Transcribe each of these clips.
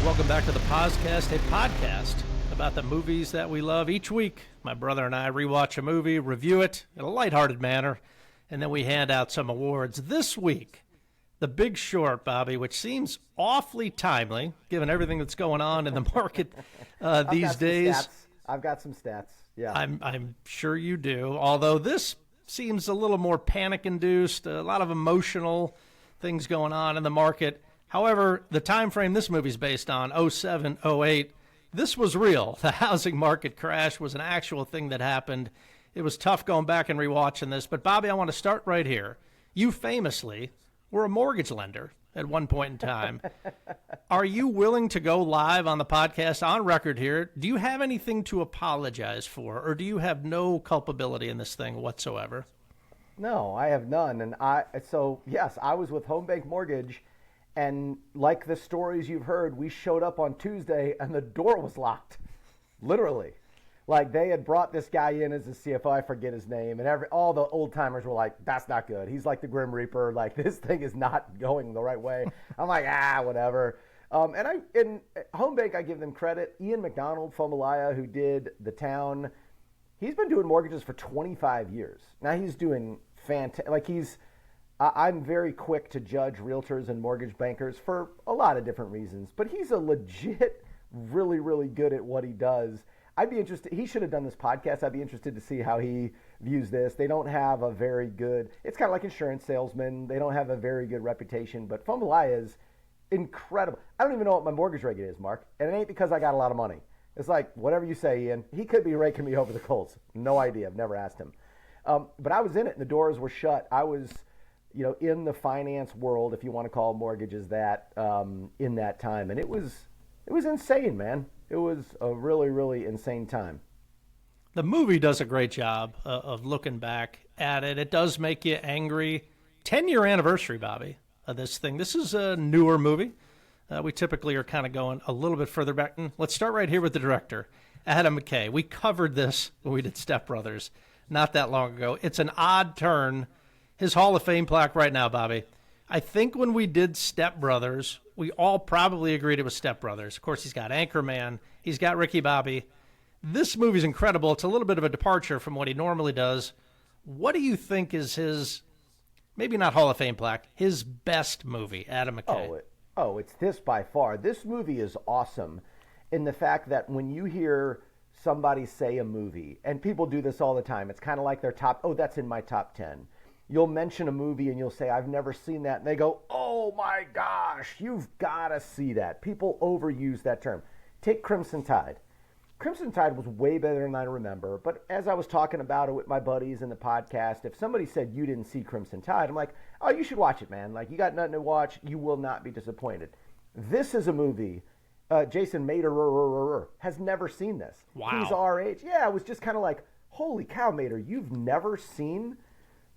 Welcome back to the Pozcast, a podcast about the movies that we love. Each week, my brother and I rewatch a movie, review it in a lighthearted manner, and then we hand out some awards. This week, The Big Short, Bobby, which seems awfully timely, given everything that's going on in the market these days. I've got some stats. Yeah, I'm sure you do. Although this seems a little more panic-induced, a lot of emotional things going on in the market. However, the time frame this movie's based on, 07, 08, this was real. The housing market crash was an actual thing that happened. It was tough going back and rewatching this. But, Bobby, I want to start right here. You famously were a mortgage lender at one point in time. Are you willing to go live on the podcast, on record here? Do you have anything to apologize for, or do you have no culpability in this thing whatsoever? No, I have none. And yes, I was with Home Bank Mortgage. And like the stories you've heard, we showed up on Tuesday and the door was locked, literally. Like they had brought this guy in as a CFO, I forget his name, and all the old timers were like, "That's not good. He's like the Grim Reaper. Like this thing is not going the right way." I'm like, whatever. In Home Bank, I give them credit. Ian McDonald, Fomalaya, who did The Town, he's been doing mortgages for 25 years. Now he's doing fantastic. I'm very quick to judge realtors and mortgage bankers for a lot of different reasons, but he's a legit, really, really good at what he does. I'd be interested. He should have done this podcast. I'd be interested to see how he views this. They don't have a very good, it's kind of like insurance salesmen. They don't have a very good reputation, but Fomalaya is incredible. I don't even know what my mortgage rate is, Mark, and it ain't because I got a lot of money. It's like, whatever you say, Ian. He could be raking me over the coals. No idea. I've never asked him. But I was in it, and the doors were shut. I was in the finance world, if you want to call mortgages that, in that time. And it was insane, man. It was a really, really insane time. The movie does a great job of looking back at it. It does make you angry. 10-year anniversary, Bobby, of this thing. This is a newer movie. We typically are kind of going a little bit further back. Let's start right here with the director, Adam McKay. We covered this when we did Step Brothers not that long ago. It's an odd turn. His Hall of Fame plaque right now, Bobby. I think when we did Step Brothers, we all probably agreed it was Step Brothers. Of course, he's got Anchorman. He's got Ricky Bobby. This movie's incredible. It's a little bit of a departure from what he normally does. What do you think is his, maybe not Hall of Fame plaque, his best movie, Adam McKay? It's this by far. This movie is awesome in the fact that when you hear somebody say a movie, and people do this all the time, it's kind of like their top, that's in my top 10. You'll mention a movie and you'll say, I've never seen that. And they go, oh my gosh, you've got to see that. People overuse that term. Take Crimson Tide. Crimson Tide was way better than I remember. But as I was talking about it with my buddies in the podcast, if somebody said you didn't see Crimson Tide, I'm like, oh, you should watch it, man. Like, you got nothing to watch. You will not be disappointed. This is a movie. Jason Mader has never seen this. Wow. He's our age. Yeah, it was just kind of like, holy cow, Mader, you've never seen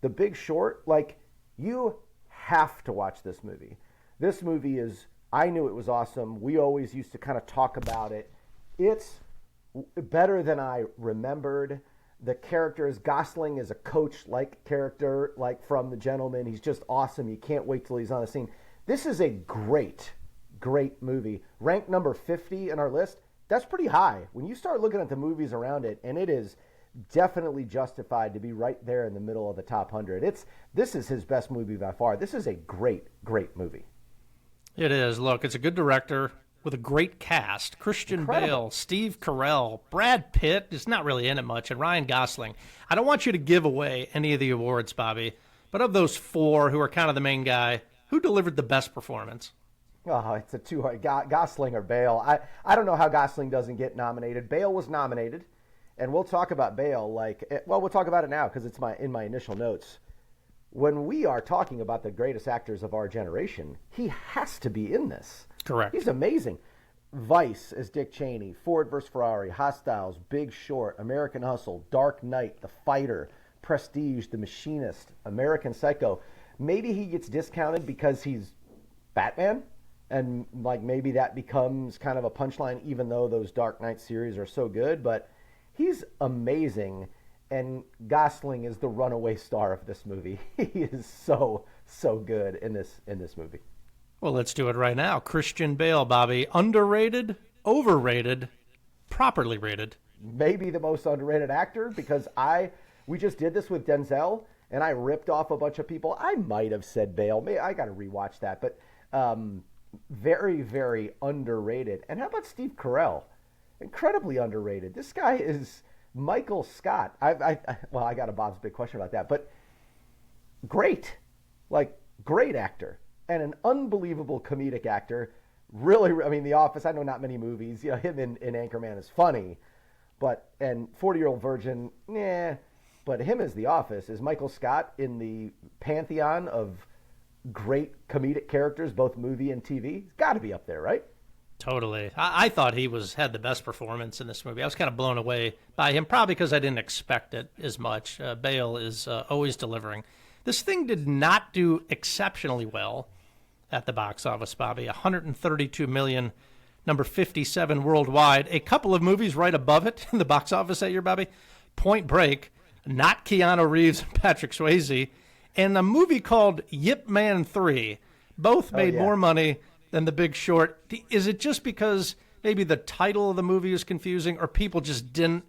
The Big Short? Like, you have to watch this movie. This movie is, I knew it was awesome. We always used to kind of talk about it. It's better than I remembered. The characters, Gosling is a coach-like character, like from The Gentleman. He's just awesome. You can't wait till he's on the scene. This is a great, great movie. Ranked number 50 in our list. That's pretty high. When you start looking at the movies around it, and it is definitely justified to be right there in the middle of the top 100. This is his best movie by far. This is a great, great movie. It is. Look, it's a good director with a great cast. Christian Bale, Steve Carell, Brad Pitt is not really in it much, and Ryan Gosling. I don't want you to give away any of the awards, Bobby, but of those four who are kind of the main guy, who delivered the best performance? Oh, it's a two-hard. Gosling or Bale. I don't know how Gosling doesn't get nominated. Bale was nominated. And we'll talk about Bale, we'll talk about it now because it's in my initial notes. When we are talking about the greatest actors of our generation, he has to be in this. Correct. He's amazing. Vice as Dick Cheney, Ford vs. Ferrari, Hostiles, Big Short, American Hustle, Dark Knight, The Fighter, Prestige, The Machinist, American Psycho. Maybe he gets discounted because he's Batman, and maybe that becomes kind of a punchline, even though those Dark Knight series are so good, but he's amazing, and Gosling is the runaway star of this movie. He is so good in this movie. Well, let's do it right now. Christian Bale, Bobby. Underrated, overrated, properly rated. Maybe the most underrated actor, because we just did this with Denzel, and I ripped off a bunch of people. I might have said Bale. I got to rewatch that, but very, very underrated. And how about Steve Carell? Incredibly underrated. This guy is Michael Scott. I got a Bob's big question about that, but great, great actor and an unbelievable comedic actor. Really, I mean, The Office. I know not many movies. Him in Anchorman is funny, and 40-Year-Old Virgin, But him as The Office is Michael Scott in the pantheon of great comedic characters, both movie and TV. He's got to be up there, right? Totally. I thought he had the best performance in this movie. I was kind of blown away by him, probably because I didn't expect it as much. Bale is always delivering. This thing did not do exceptionally well at the box office, Bobby. 132 million, number 57 worldwide. A couple of movies right above it in the box office that year, Bobby. Point Break, not Keanu Reeves and Patrick Swayze, and a movie called Yip Man 3. Both made more money than The Big Short. Is it just because maybe the title of the movie is confusing, or people just didn't,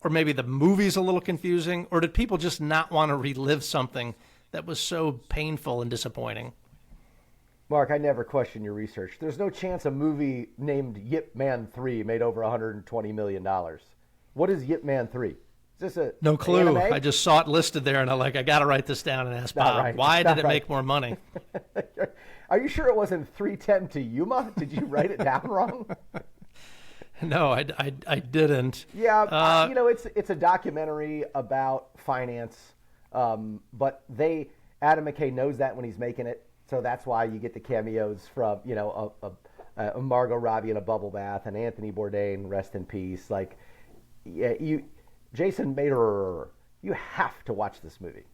or maybe the movie's a little confusing, or did people just not want to relive something that was so painful and disappointing? Mark, I never question your research. There's no chance a movie named Yip Man 3 made over $120 million. What is Yip Man 3? Is this no clue? anime? I just saw it listed there, and I got to write this down and ask Bob, right. why did it make more money? Are you sure it wasn't 310 to Yuma? Did you write it down wrong? No, I didn't. Yeah, it's a documentary about finance, but Adam McKay knows that when he's making it, so that's why you get the cameos from a Margot Robbie in a bubble bath and Anthony Bourdain, rest in peace. Jason Mader, you have to watch this movie.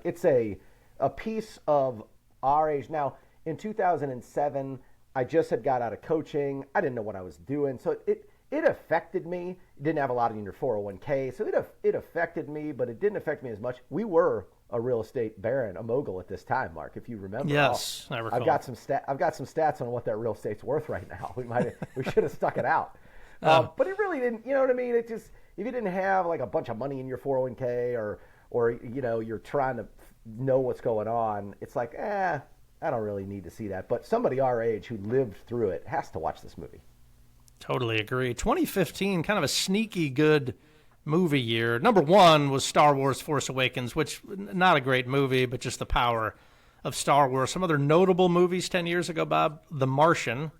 It's a piece of our age. Now, in 2007, I just had got out of coaching. I didn't know what I was doing, so it affected me. It didn't have a lot in your 401k, so it affected me, but it didn't affect me as much. We were a real estate baron, a mogul at this time, Mark, if you remember. Yes, I recall. I've got some stats on what that real estate's worth right now. We should have stuck it out. But it really didn't. You know what I mean? It just, if you didn't have a bunch of money in your 401k or you're trying to know what's going on, it's I don't really need to see that. But somebody our age who lived through it has to watch this movie. Totally agree. 2015, kind of a sneaky good movie year. Number one was Star Wars Force Awakens, which not a great movie, but just the power of Star Wars. Some other notable movies 10 years ago, Bob: The Martian,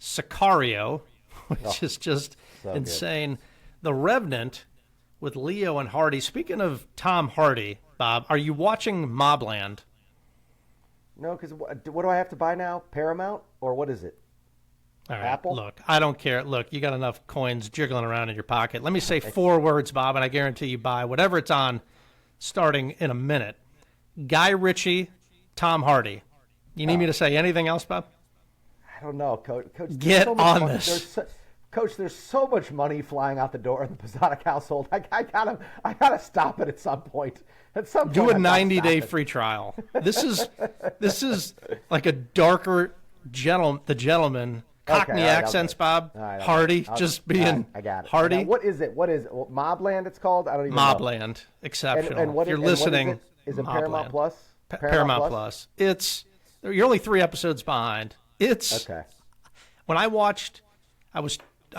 Sicario, which is just so insane. Good. The Revenant with Leo and Hardy. Speaking of Tom Hardy, Bob, are you watching Mobland? No, because what do I have to buy now? Paramount? Or what is it? All right, Apple? Look, I don't care. Look, you got enough coins jiggling around in your pocket. Let me say 4 words, Bob, and I guarantee you buy whatever it's on starting in a minute. Guy Ritchie, Tom Hardy. You need me to say anything else, Bob? I don't know, Coach. Get on this. Coach, there's so much money flying out the door in the Pozotic household. I gotta stop it at some point. At some point, do a 90-day free trial. This is like a darker gentleman. Cockney accents, Bob. Right, Hardy, just being I got it. Hardy. What is it? Mobland it's called? I don't even know. Mobland. Exceptional. And if you're listening, is it Paramount Plus? Paramount Plus. You're only 3 episodes behind. Okay. When I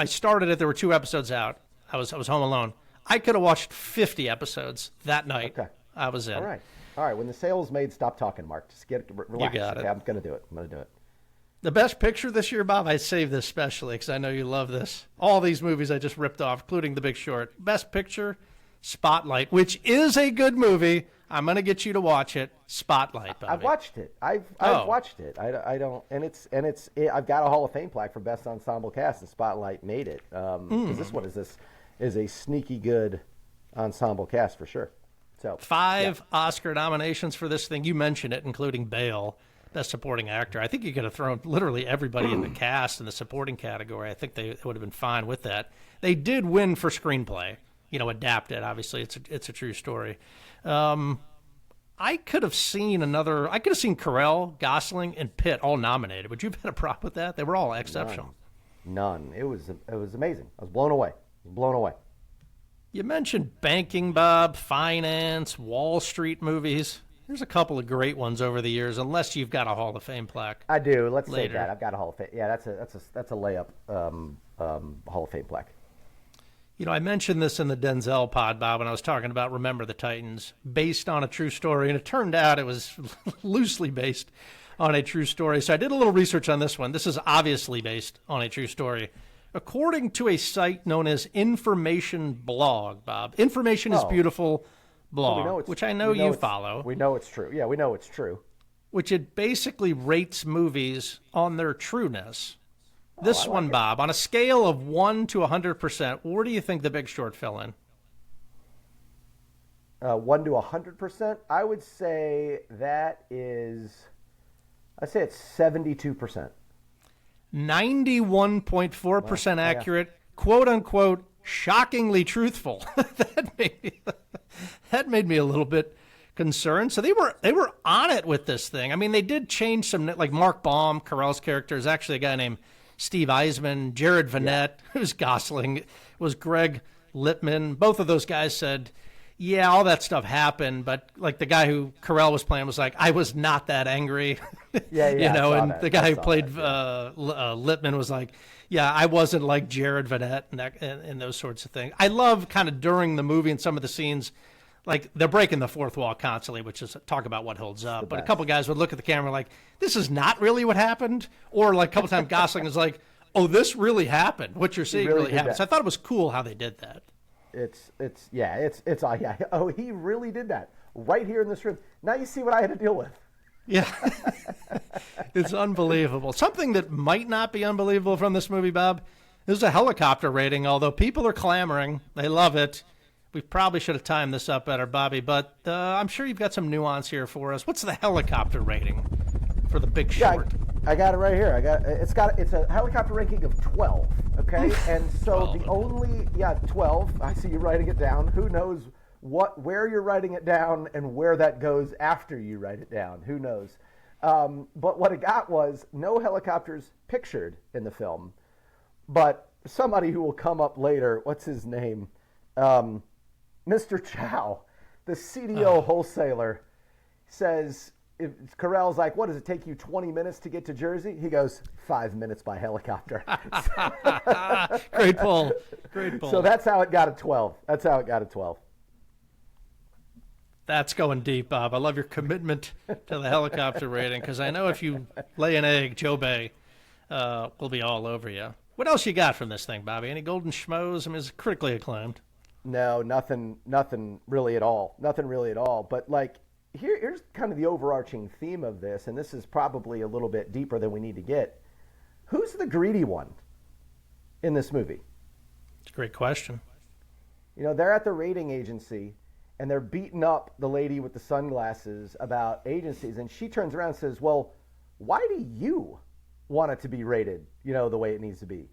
started it, there were 2 episodes out. I was home alone. I could have watched 50 episodes that night. Okay. I was in. All right. When the sale's made, stop talking, Mark. Just relax. You got it. Okay, I'm going to do it. The best picture this year, Bob, I saved this specially because I know you love this. All these movies I just ripped off, including The Big Short. Best picture, Spotlight, which is a good movie. I'm going to get you to watch it. Spotlight, Bobby. I've watched it. I've watched it. I don't, and I've got a Hall of Fame plaque for best ensemble cast, and Spotlight made it. Because this one is a sneaky good ensemble cast for sure. So 5 Oscar nominations for this thing. You mentioned it, including Bale, Best Supporting Actor. I think you could have thrown literally everybody in the cast in the supporting category. I think they would have been fine with that. They did win for screenplay. Adapted. Obviously, it's a true story. I could have seen Carell, Gosling, and Pitt all nominated. Would you have had a problem with that? They were all exceptional. None. It was amazing. I was blown away. You mentioned banking, Bob, finance, Wall Street movies. There's a couple of great ones over the years, unless you've got a Hall of Fame plaque. I do. Let's later. say that I've got a Hall of Fame. Yeah, that's a layup. Hall of Fame plaque. You know, I mentioned this in the Denzel pod, Bob, when I was talking about Remember the Titans, based on a true story, and it turned out it was loosely based on a true story. So I did a little research on this one. This is obviously based on a true story. According to a site known as Information Blog, Bob, Information is Beautiful blog, which I know you follow. We know it's true. Yeah, we know it's true. Which it basically rates movies on their trueness. This one, Bob, on a scale of 1 to 100%, where do you think The Big Short fell in? 1 to 100%? I would say it's 72%. 91.4% accurate, quote unquote, shockingly truthful. That made me a little bit concerned. So they were on it with this thing. I mean, they did change some, like Mark Baum, Carell's character, is actually a guy named Steve Eisman. Jared Vanette, who's Gosling, was Greg Lippman. Both of those guys said, yeah, all that stuff happened, but like the guy who Carell was playing was like, I was not that angry. And the guy who played Lippman was like, yeah, I wasn't like Jared Vanette and those sorts of things. I love kind of during the movie and some of the scenes, like they're breaking the fourth wall constantly, which is talk about what holds up. But a couple guys would look at the camera like, this is not really what happened. Or like a couple times Gosling is like, oh, this really happened. What you're seeing really happened. So I thought it was cool how they did that. Oh, he really did that right here in this room. Now you see what I had to deal with. Yeah. It's unbelievable. Something that might not be unbelievable from this movie, Bob, is a helicopter rating, although people are clamoring. They love it. We probably should have timed this up better, Bobby, but I'm sure you've got some nuance here for us. What's the helicopter rating for The Big Short? Yeah, I got it right here. It's a helicopter ranking of 12. Okay, and so 12. I see you writing it down. Who knows where you're writing it down and where that goes after you write it down? Who knows? But what it got was no helicopters pictured in the film, but somebody who will come up later. What's his name? Mr. Chow, the CDO wholesaler, says. If Carell's like, what does it take you 20 minutes to get to Jersey? He goes, 5 minutes by helicopter. Great pull. So that's how it got a 12. That's going deep, Bob. I love your commitment to the helicopter rating because I know if you lay an egg, Joe Bay will be all over you. What else you got from this thing, Bobby? Any golden schmoes? I mean, it's critically acclaimed. No, nothing really at all. But like, here's kind of the overarching theme of this, and this is probably a little bit deeper than we need to get. Who's the greedy one in this movie? It's a great question. You know, they're at the rating agency, and they're beating up the lady with the sunglasses about agencies, and she turns around and says, well, why do you want it to be rated, the way it needs to be?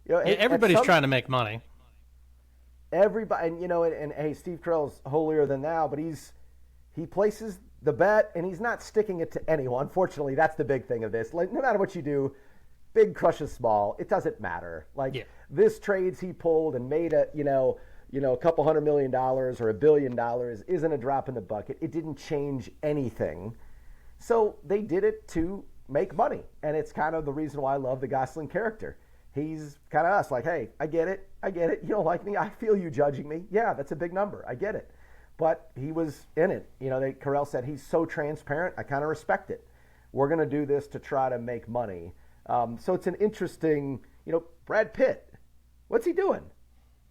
Everybody's trying to make money. Everybody, and hey, Steve Carell's holier than thou, but he places the bet, and he's not sticking it to anyone. Unfortunately, that's the big thing of this. Like, no matter what you do, big crushes small. It doesn't matter. This trades he pulled and made a couple $100 million or $1 billion isn't a drop in the bucket. It didn't change anything. So they did it to make money, and it's kind of the reason why I love the Gosling character. He's kind of us, like, hey, I get it. You don't like me. I feel you judging me. Yeah, that's a big number. I get it. But he was in it. Carell said he's so transparent. I kind of respect it. We're going to do this to try to make money. So it's an interesting, Brad Pitt. What's he doing?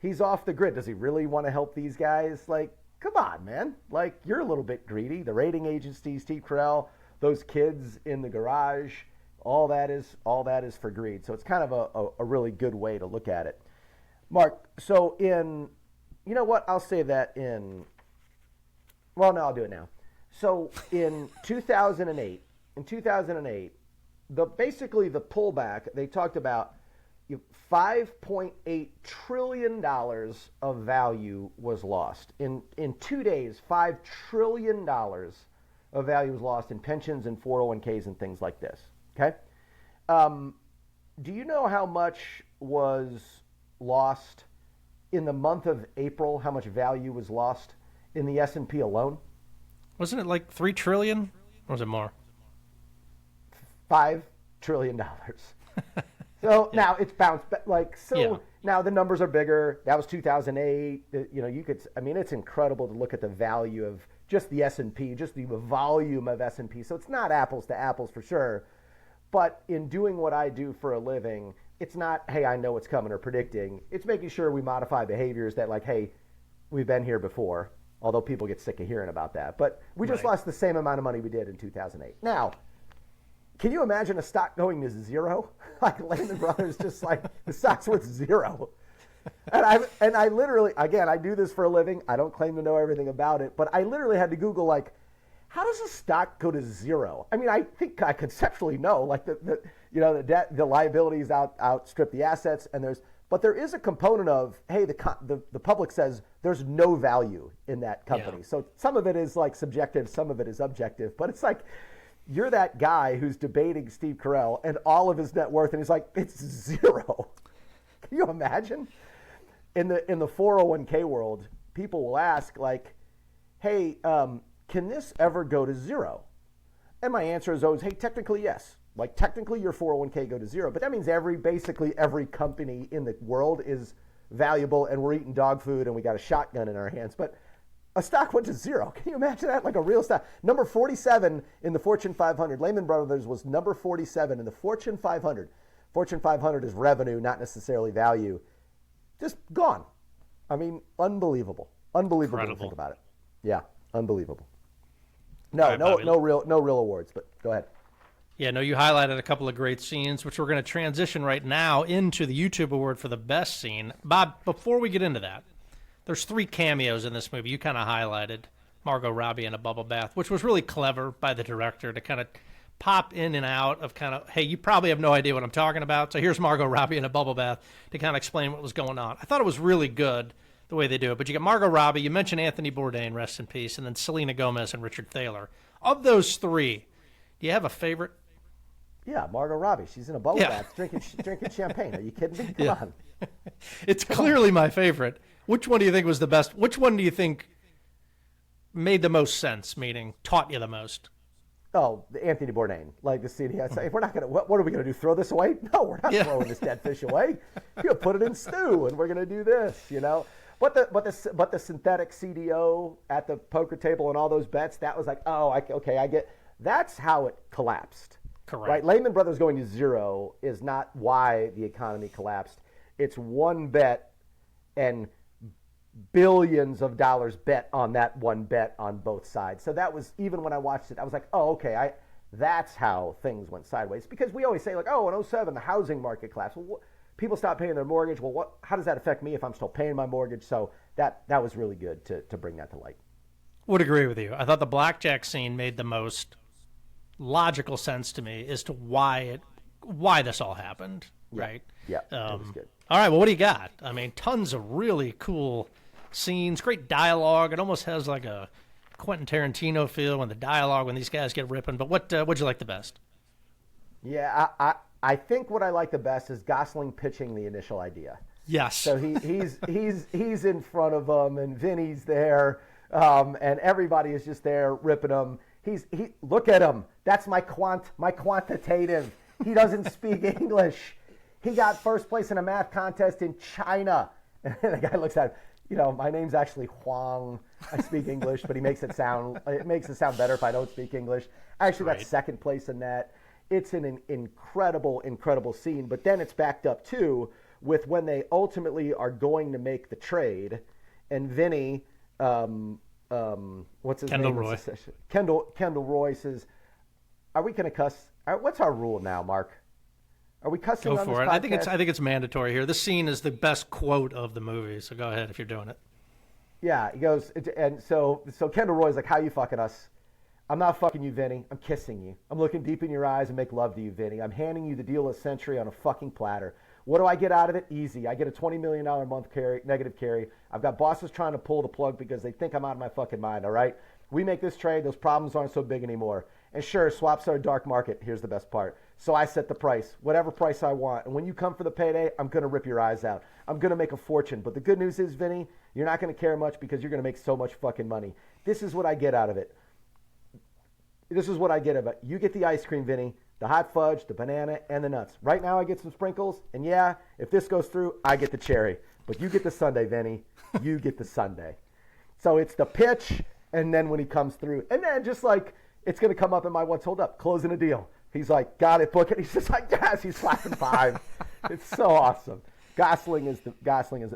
He's off the grid. Does he really want to help these guys? Like, come on, man. Like, you're a little bit greedy. The rating agency, Steve Carell, those kids in the garage, all that is for greed. So it's kind of a really good way to look at it. Mark, so I'll say that I'll do it now. So in 2008, basically the pullback, they talked about $5.8 trillion of value was lost. In 2 days, $5 trillion of value was lost in pensions and 401ks and things like this. Okay? Do you know how much was lost in the month of April, how much value was lost in the S&P alone? Wasn't it like $3 trillion? Or was it more? $5 trillion. So yeah. Now it's bounced back. Now the numbers are bigger. That was 2008. It's incredible to look at the value of just the S&P, just the volume of S&P. So it's not apples to apples for sure. But in doing what I do for a living, it's not, hey, I know what's coming or predicting. It's making sure we modify behaviors that, like, hey, we've been here before, although people get sick of hearing about that. But we just lost the same amount of money we did in 2008. Now, can you imagine a stock going to zero? Like Lehman Brothers, just like the stock's worth zero. And I literally, again, I do this for a living. I don't claim to know everything about it, but I literally had to Google, like, how does a stock go to zero? I mean, I think I conceptually know, like the debt, the liabilities outstrip the assets, but there is a component of, hey, the public says there's no value in that company. Yeah. So some of it is like subjective, some of it is objective, but it's like you're that guy who's debating Steve Carell and all of his net worth, and he's like, it's zero. Can you imagine? In the 401k world, people will ask, like, hey, can this ever go to zero? And my answer is always, hey, technically, yes. Like, technically, your 401k go to zero. But that means basically every company in the world is valuable, and we're eating dog food, and we got a shotgun in our hands. But a stock went to zero. Can you imagine that? Like a real stock. Number 47 in the Fortune 500. Lehman Brothers was number 47 in the Fortune 500. Fortune 500 is revenue, not necessarily value. Just gone. I mean, unbelievable. Unbelievable to think about it. Yeah, unbelievable. No real awards, but go ahead. Yeah, no, you highlighted a couple of great scenes, which we're going to transition right now into the YouTube award for the best scene. Bob, before we get into that, there's 3 cameos in this movie. You kind of highlighted Margot Robbie in a bubble bath, which was really clever by the director to kind of pop in and out of kind of, hey, you probably have no idea what I'm talking about, so here's Margot Robbie in a bubble bath to kind of explain what was going on. I thought it was really good the way they do it. But you got Margot Robbie, you mentioned Anthony Bourdain, rest in peace, and then Selena Gomez and Richard Thaler. Of those 3, do you have a favorite? Yeah, Margot Robbie. She's in a bubble bath drinking champagne. Are you kidding me? Come on. It's clearly my favorite. Which one do you think was the best? Which one do you think made the most sense, meaning taught you the most? Oh, the Anthony Bourdain. Like the scene, I say, we're not gonna. What are we gonna do? Throw this away? No, we're not throwing this dead fish away. We're gonna put it in stew, and we're gonna do this. But the synthetic CDO at the poker table and all those bets, that was like, I get. That's how it collapsed. Correct. Right? Lehman Brothers going to zero is not why the economy collapsed. It's one bet and billions of dollars bet on that one bet on both sides. So that was, even when I watched it, I was like, that's how things went sideways. Because we always say, like, in 07, the housing market collapsed. Well, people stopped paying their mortgage. Well, how does that affect me if I'm still paying my mortgage? So that was really good to bring that to light. Would agree with you. I thought the blackjack scene made the most logical sense to me as to why this all happened, right? Yeah, it was good. All right, well, what do you got? I mean, tons of really cool scenes, great dialogue. It almost has like a Quentin Tarantino feel when the dialogue, when these guys get ripping. But what'd you like the best? Yeah, I think what I like the best is Gosling pitching the initial idea. Yes. So he's in front of them, and Vinny's there, and everybody is just there ripping him. He look at him. That's my quantitative. He doesn't speak English. He got first place in a math contest in China. And the guy looks at him. My name's actually Huang. I speak English, but it makes it sound better if I don't speak English. I actually got second place in that. It's an incredible, incredible scene. But then it's backed up too with when they ultimately are going to make the trade, and Vinny, what's his Kendall name? Roy. Kendall Roy says, "Are we going to cuss? What's our rule now, Mark? Are we cussing on this for it. podcast?" I think it's mandatory here. This scene is the best quote of the movie, so go ahead if you're doing it. Yeah, he goes, and so Kendall Roy's like, "How you fucking us? I'm not fucking you, Vinny. I'm kissing you. I'm looking deep in your eyes and make love to you, Vinny. I'm handing you the deal of the century on a fucking platter. What do I get out of it? Easy. I get a $20 million a month negative carry. I've got bosses trying to pull the plug because they think I'm out of my fucking mind, all right? We make this trade. Those problems aren't so big anymore. And sure, swaps are a dark market. Here's the best part. So I set the price, whatever price I want. And when you come for the payday, I'm going to rip your eyes out. I'm going to make a fortune. But the good news is, Vinny, you're not going to care much because you're going to make so much fucking money. This is what I get out of it. This is what I get out of it. You get the ice cream, Vinny, the hot fudge, the banana, and the nuts. Right now I get some sprinkles. And yeah, if this goes through, I get the cherry. But you get the sundae, Vinny. You get the sundae. So it's the pitch, and then when he comes through. And then just like it's going to come up in my what's hold up, closing a deal. He's like, got it, book it. He's just like, yes, he's slapping 5. It's so awesome. Gosling is.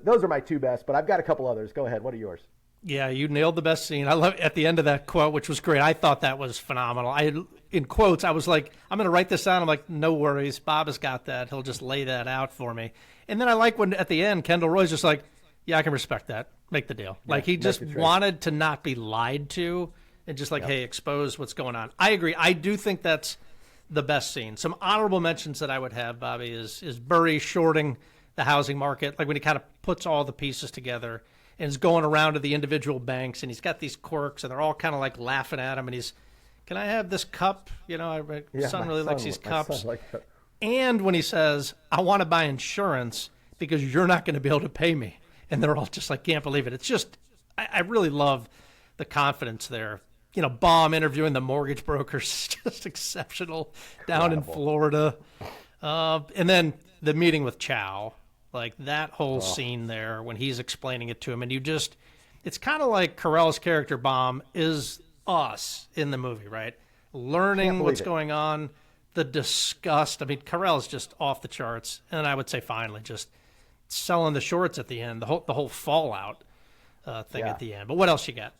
Those are my 2 best, but I've got a couple others. Go ahead. What are yours? Yeah, you nailed the best scene. I love at the end of that quote, which was great. I thought that was phenomenal. In quotes, I was like, I'm going to write this down. I'm like, no worries. Bob has got that. He'll just lay that out for me. And then I like when at the end, Kendall Roy's just like, yeah, I can respect that. Make the deal. Yeah, like he just wanted to not be lied to and just like, hey, expose what's going on. I agree. I do think that's the best scene. Some honorable mentions that I would have, Bobby, is Burry shorting the housing market, like when he kind of puts all the pieces together and is going around to the individual banks, and he's got these quirks, and they're all kind of like laughing at him, and he's, can I have this cup? You know, my son really likes these cups. And when he says, I want to buy insurance because you're not going to be able to pay me. And they're all just like, can't believe it. It's just, I really love the confidence there. You know, Baum interviewing the mortgage brokers is just exceptional down in Florida. And then the meeting with Chow, like that whole scene there when he's explaining it to him. And you just, it's kind of like Carell's character, Baum, is us in the movie, right? Learning what's going on, the disgust. I mean, Carell's just off the charts. And I would say finally just selling the shorts at the end, the whole fallout thing at the end. But what else you got?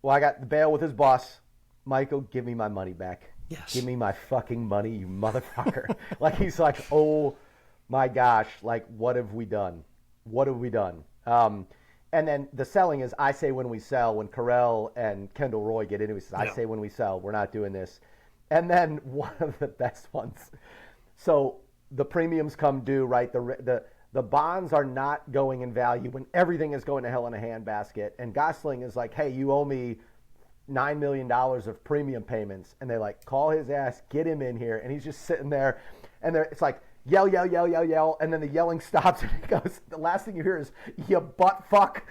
Well, I got the Bale with his boss. Michael, give me my money back. Yes. Give me my fucking money, you motherfucker. Like, he's like, oh, my gosh. Like, what have we done? What have we done? And then the selling is, I say when we sell. When Carell and Kendall Roy get into it, he says, I say when we sell. We're not doing this. And then one of the best ones. So the premiums come due, right? The bonds are not going in value when everything is going to hell in a handbasket. And Gosling is like, hey, you owe me $9 million of premium payments. And they like, call his ass, get him in here. And he's just sitting there. And it's like, yell, yell, yell, yell, yell. And then the yelling stops. And he goes, the last thing you hear is, you butt fuck.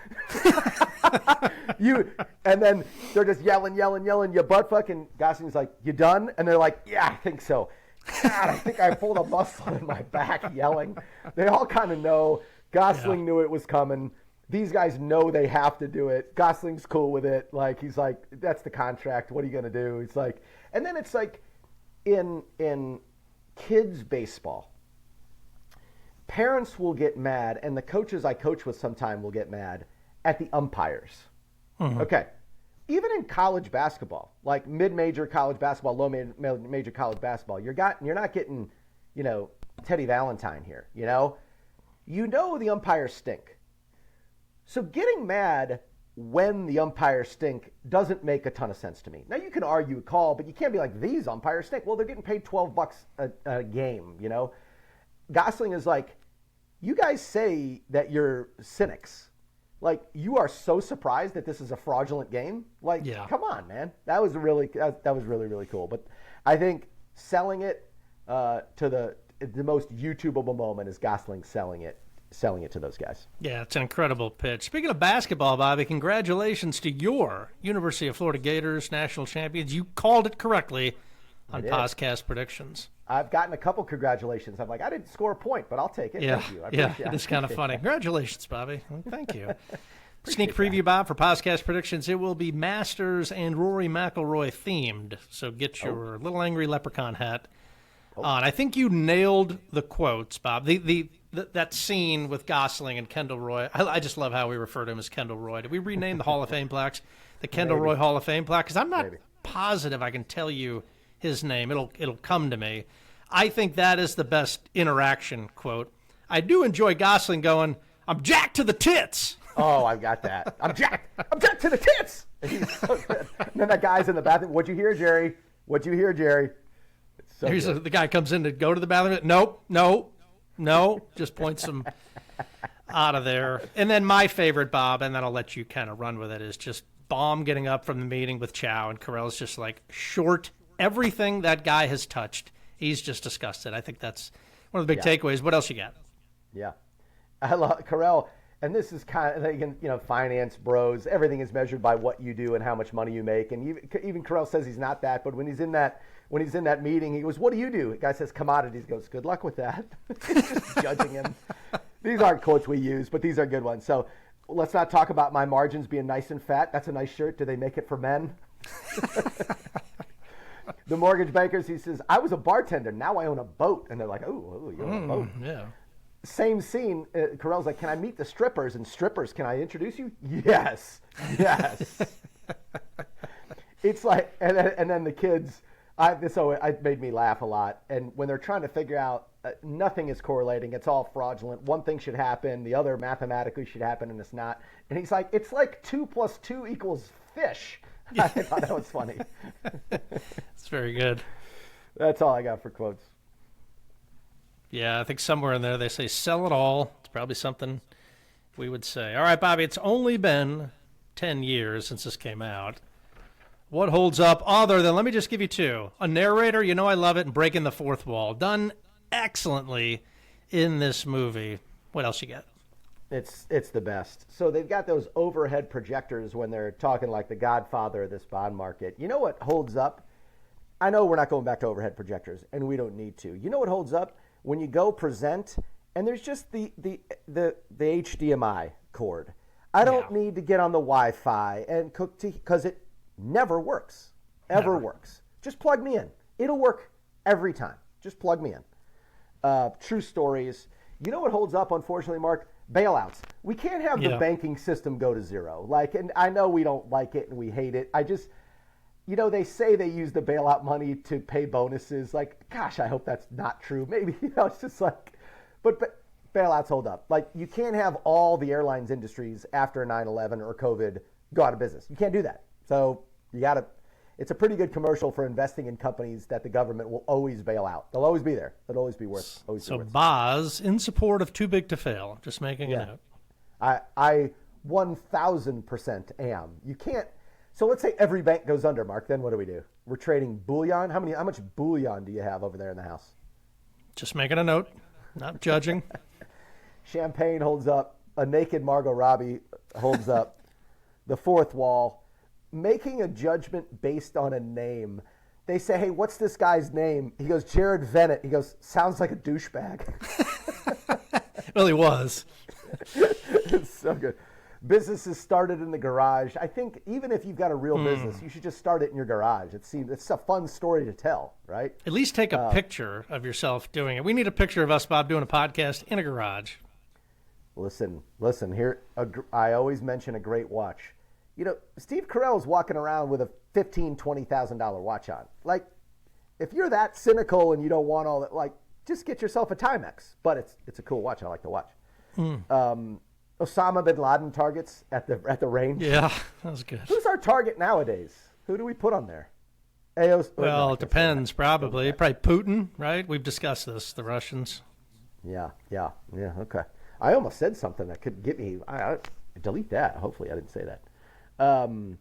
And then they're just yelling, yelling, yelling, you butt fuck. And Gosling's like, you done? And they're like, yeah, I think so. God, I think I pulled a muscle in my back yelling. They all kind of know. Gosling knew it was coming. These guys know they have to do it. Gosling's cool with it. Like, he's like, that's the contract. What are you going to do? He's like, and then it's like in kids baseball, parents will get mad, and the coaches I coach with sometime will get mad at the umpires. Mm-hmm. Okay. Even in college basketball, like mid-major college basketball, low-major college basketball, you're not getting, Teddy Valentine here, You know the umpires stink. So getting mad when the umpires stink doesn't make a ton of sense to me. Now, you can argue a call, but you can't be like, these umpires stink. Well, they're getting paid $12 a game, Gosling is like, you guys say that you're cynics. Like, you are so surprised that this is a fraudulent game? Like, come on, man. That was really, really cool. But I think selling it to the most YouTubeable moment is Gosling selling it to those guys. Yeah, it's an incredible pitch. Speaking of basketball, Bobby, congratulations to your University of Florida Gators national champions. You called it correctly on Pozcast predictions. I've gotten a couple congratulations. I'm like, I didn't score a point, but I'll take it. Yeah, Thank you. it is kind of funny. Congratulations, Bobby. Well, thank you. Sneak preview, Bob, for Pozcast predictions. It will be Masters and Rory McIlroy themed. So get your little angry leprechaun hat on. I think you nailed the quotes, Bob. That scene with Gosling and Kendall Roy. I just love how we refer to him as Kendall Roy. Did we rename the Hall of Fame plaques the Kendall Roy Hall of Fame plaque? Because I'm not positive I can tell you his name. It'll come to me. I think that is the best interaction quote. I do enjoy Gosling going, I'm jacked to the tits. Oh, I got that. I'm jacked to the tits. And he's so good. And then that guy's in the bathroom. What'd you hear, Jerry? It's so good. The guy comes in to go to the bathroom. Nope. No, just points them out of there. And then my favorite, Bob, and then I'll let you kind of run with it, is just Baum getting up from the meeting with Chow, and Carell's just like, short everything that guy has touched. He's just disgusted. I think that's one of the big takeaways. What else you got? Yeah. I love Carell, and this is kind of, again, finance bros. Everything is measured by what you do and how much money you make. And even Carell says he's not that, but when he's in that meeting, he goes, "What do you do?" The guy says commodities. He goes, "Good luck with that." Just judging him. These aren't quotes we use, but these are good ones. So let's not talk about my margins being nice and fat. That's a nice shirt. Do they make it for men? The mortgage bankers, he says, "I was a bartender. Now I own a boat." And they're like, "Oh, you own a boat." Yeah. Same scene. Carell's like, "Can I meet the strippers?" And strippers, "Can I introduce you?" Yes. It's like, and then the kids, it made me laugh a lot. And when they're trying to figure out, nothing is correlating. It's all fraudulent. One thing should happen. The other mathematically should happen, and it's not. And he's like, "It's like 2 + 2 = fish." I thought that was funny. It's very good. That's all I got for quotes. Yeah, I think somewhere in there they say sell it all. It's probably something we would say. All right, Bobby, it's only been 10 years since this came out. What holds up other than, let me just give you two. A narrator, I love it, and breaking the fourth wall. Done excellently in this movie. What else you got? It's the best. So they've got those overhead projectors when they're talking like the godfather of this bond market. You know what holds up? I know we're not going back to overhead projectors, and we don't need to. You know what holds up? When you go present, and there's just the HDMI cord. I don't need to get on the Wi-Fi and cook because it never works. Ever works. Just plug me in. It'll work every time. Just plug me in. True stories. You know what holds up, unfortunately, Mark? Bailouts. We can't have the banking system go to zero. And I know we don't like it and we hate it. They say they use the bailout money to pay bonuses. Gosh, I hope that's not true. Maybe, it's just but bailouts hold up. You can't have all the airlines industries after 9/11 or COVID go out of business. You can't do that. So it's a pretty good commercial for investing in companies that the government will always bail out. They'll always be there. They'll always be worth. So Boz, in support of Too Big to Fail, just making a note. I 1,000% am. You can't. So let's say every bank goes under, Mark. Then what do? We're trading bullion. How much bullion do you have over there in the house? Just making a note. Not judging. Champagne holds up. A naked Margot Robbie holds up. The fourth wall. Making a judgment based on a name. They say, "Hey, what's this guy's name?" He goes, "Jared Vennett." He goes, "Sounds like a douchebag." Well, he was. It's so good. Businesses started in the garage. I think even if you've got a real business, you should just start it in your garage. It's a fun story to tell, right? At least take a picture of yourself doing it. We need a picture of us, Bob, doing a podcast in a garage. Listen. Here, I always mention a great watch. Steve Carell is walking around with a $15,000, $20,000 watch on. If you're that cynical and you don't want all that, just get yourself a Timex. But it's a cool watch. I like the watch. Osama bin Laden targets at the range. Yeah, that was good. Who's our target nowadays? Who do we put on there? It depends, probably. Probably Putin, right? We've discussed this, the Russians. Yeah, okay. I almost said something that could get me. I delete that. Hopefully I didn't say that. And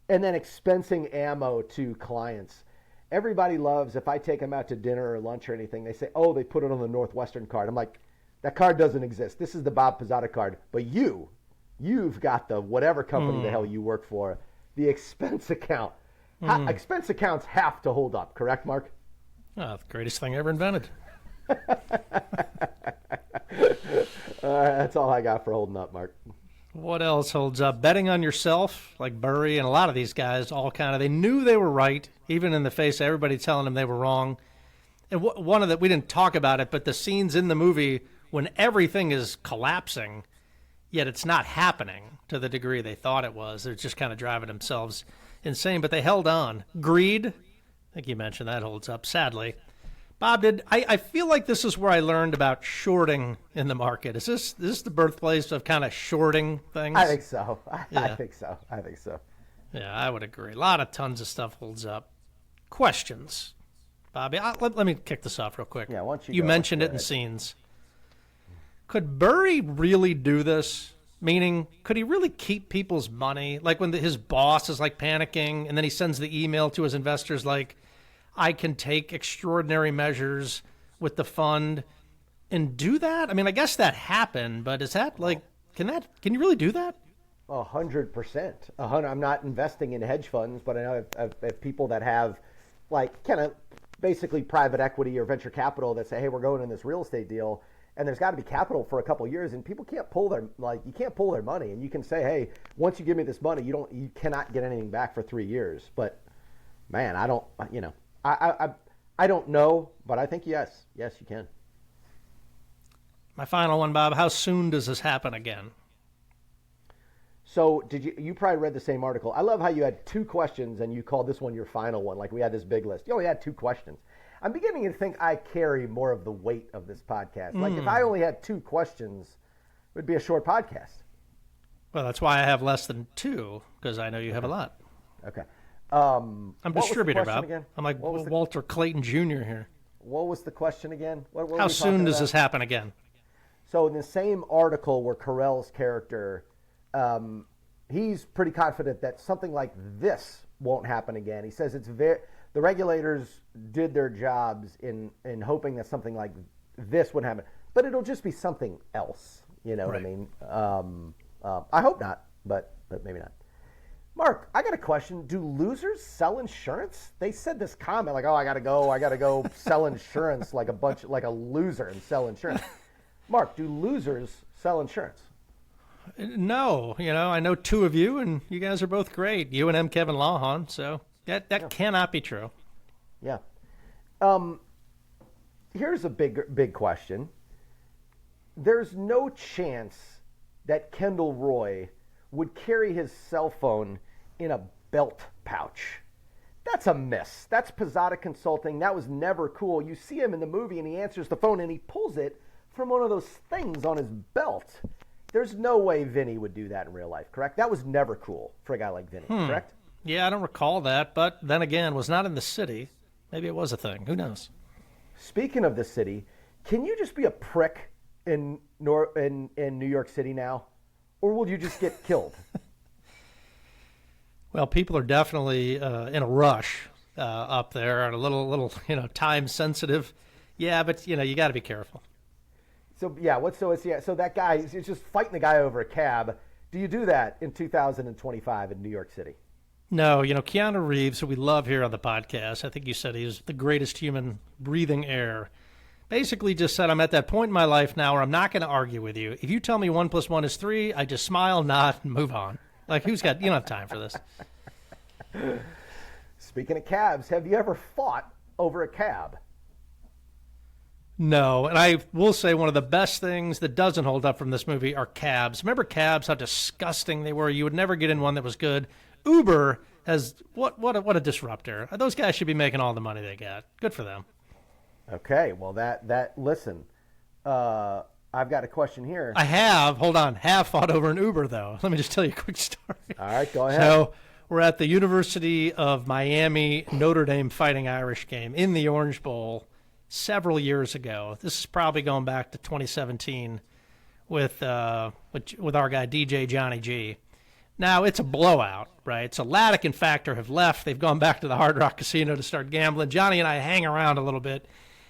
then expensing ammo to clients. Everybody loves, if I take them out to dinner or lunch or anything, they say, "Oh, they put it on the Northwestern card." I'm like, that card doesn't exist. This is the Bob Pizzata card. But you've got the whatever company the hell you work for, the expense account. Expense accounts have to hold up, correct, Mark? Oh, the greatest thing ever invented. That's all I got for holding up, Mark. What else holds up? Betting on yourself, like Burry and a lot of these guys, they knew they were right, even in the face of everybody telling them they were wrong. And one of the, we didn't talk about it, but the scenes in the movie when everything is collapsing, yet it's not happening to the degree they thought it was. They're just kind of driving themselves insane, but they held on. Greed, I think you mentioned that holds up, sadly. Bob, I feel like this is where I learned about shorting in the market. Is this the birthplace of kind of shorting things? I think so. I think so. Yeah, I would agree. Tons of stuff holds up. Questions. Bobby, let me kick this off real quick. Yeah, why don't you mentioned it in scenes. Could Burry really do this? Meaning, could he really keep people's money? Like when his boss is like panicking and then he sends the email to his investors like, I can take extraordinary measures with the fund and do that? I mean, I guess that happened, but is that like, can you really do that? 100%. I'm not investing in hedge funds, but I know I have people that have like kind of basically private equity or venture capital that say, hey, we're going in this real estate deal. And there's got to be capital for a couple of years, and people can't pull their you can't pull their money. And you can say, hey, once you give me this money, you cannot get anything back for 3 years. But man, I don't know, but I think yes, you can. My final one, Bob. How soon does this happen again? So you probably read the same article. I love how you had 2 questions and you called this one your final one. Like we had this big list. You only had 2 questions. I'm beginning to think I carry more of the weight of this podcast. Like if I only had 2 questions, it would be a short podcast. Well, that's why I have less than 2, because I know you have a lot. Okay. I'm distributor, Bob. Again? I'm like Walter Clayton Jr. here. What was the question again? What How soon does this happen again? So in the same article where Carell's character, he's pretty confident that something like this won't happen again. He says the regulators did their jobs in hoping that something like this would happen, but it'll just be something else. You know what I mean? I hope not, but maybe not. Mark, I got a question. Do losers sell insurance? They said this comment like, "Oh, I gotta go sell insurance like a loser and sell insurance." Mark, do losers sell insurance? No, I know 2 of you, and you guys are both great. You and M. Kevin Lawhon, so that cannot be true. Yeah. Here's a big question. There's no chance that Kendall Roy would carry his cell phone in a belt pouch. That's a miss. That's Posada Consulting. That was never cool. You see him in the movie, and he answers the phone, and he pulls it from one of those things on his belt. There's no way Vinny would do that in real life, correct? That was never cool for a guy like Vinny, correct? Yeah, I don't recall that, but then again, was not in the city. Maybe it was a thing. Who knows? Speaking of the city, can you just be a prick in New York City now? Or will you just get killed? Well, people are definitely in a rush up there and a little time sensitive. Yeah, but you got to be careful. So so that guy is just fighting the guy over a cab. Do you do that in 2025 in New York City? No, Keanu Reeves, who we love here on the podcast, I think you said he's the greatest human breathing air, basically just said, I'm at that point in my life now where I'm not going to argue with you. If you tell me 1 + 1 is 3, I just smile, nod, and move on. Like, you don't have time for this. Speaking of cabs, have you ever fought over a cab? No, and I will say one of the best things that doesn't hold up from this movie are cabs. Remember cabs, how disgusting they were? You would never get in one that was good. Uber has, what a disruptor. Those guys should be making all the money they got. Good for them. Okay, well, listen, I've got a question here. have fought over an Uber, though. Let me just tell you a quick story. All right, go ahead. So we're at the University of Miami Notre Dame Fighting Irish game in the Orange Bowl several years ago. This is probably going back to 2017 with our guy DJ Johnny G. Now, it's a blowout, right? So Laddick and Factor have left. They've gone back to the Hard Rock Casino to start gambling. Johnny and I hang around a little bit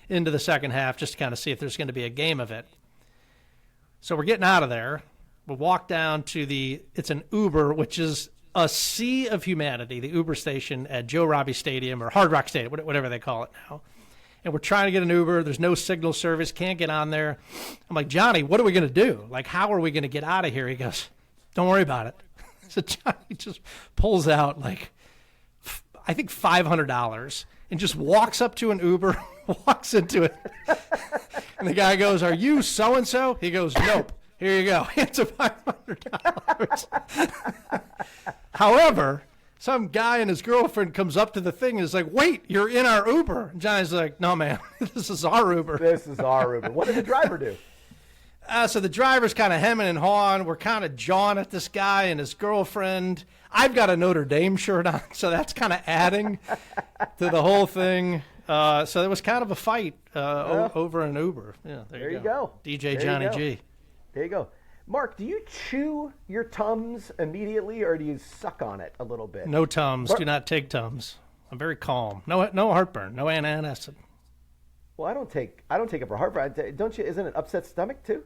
into the second half just to kind of see if there's going to be a game of it. So we're getting out of there. We'll walk down to it's an Uber, which is a sea of humanity, the Uber station at Joe Robbie Stadium or Hard Rock Stadium, whatever they call it now. And we're trying to get an Uber. There's no signal service. Can't get on there. I'm like, Johnny, what are we going to do? Like, how are we going to get out of here? He goes, don't worry about it. So Johnny just pulls out, like, I think $500 and just walks up to an Uber, walks into it. And the guy goes, are you so-and-so? He goes, nope. Here you go. It's a $500. However, some guy and his girlfriend comes up to the thing and is like, wait, you're in our Uber. And Johnny's like, no, man, this is our Uber. This is our Uber. What did the driver do? So the driver's kind of hemming and hawing. We're kind of jawing at this guy and his girlfriend. I've got a Notre Dame shirt on, so that's kind of adding to the whole thing. So there was kind of a fight over an Uber. Yeah, there you go. DJ Johnny G. There you go. Mark, do you chew your Tums immediately, or do you suck on it a little bit? No Tums. Do not take Tums. I'm very calm. No heartburn. No antacid. Well, I don't take it for heartburn. Don't you? Isn't it upset stomach too?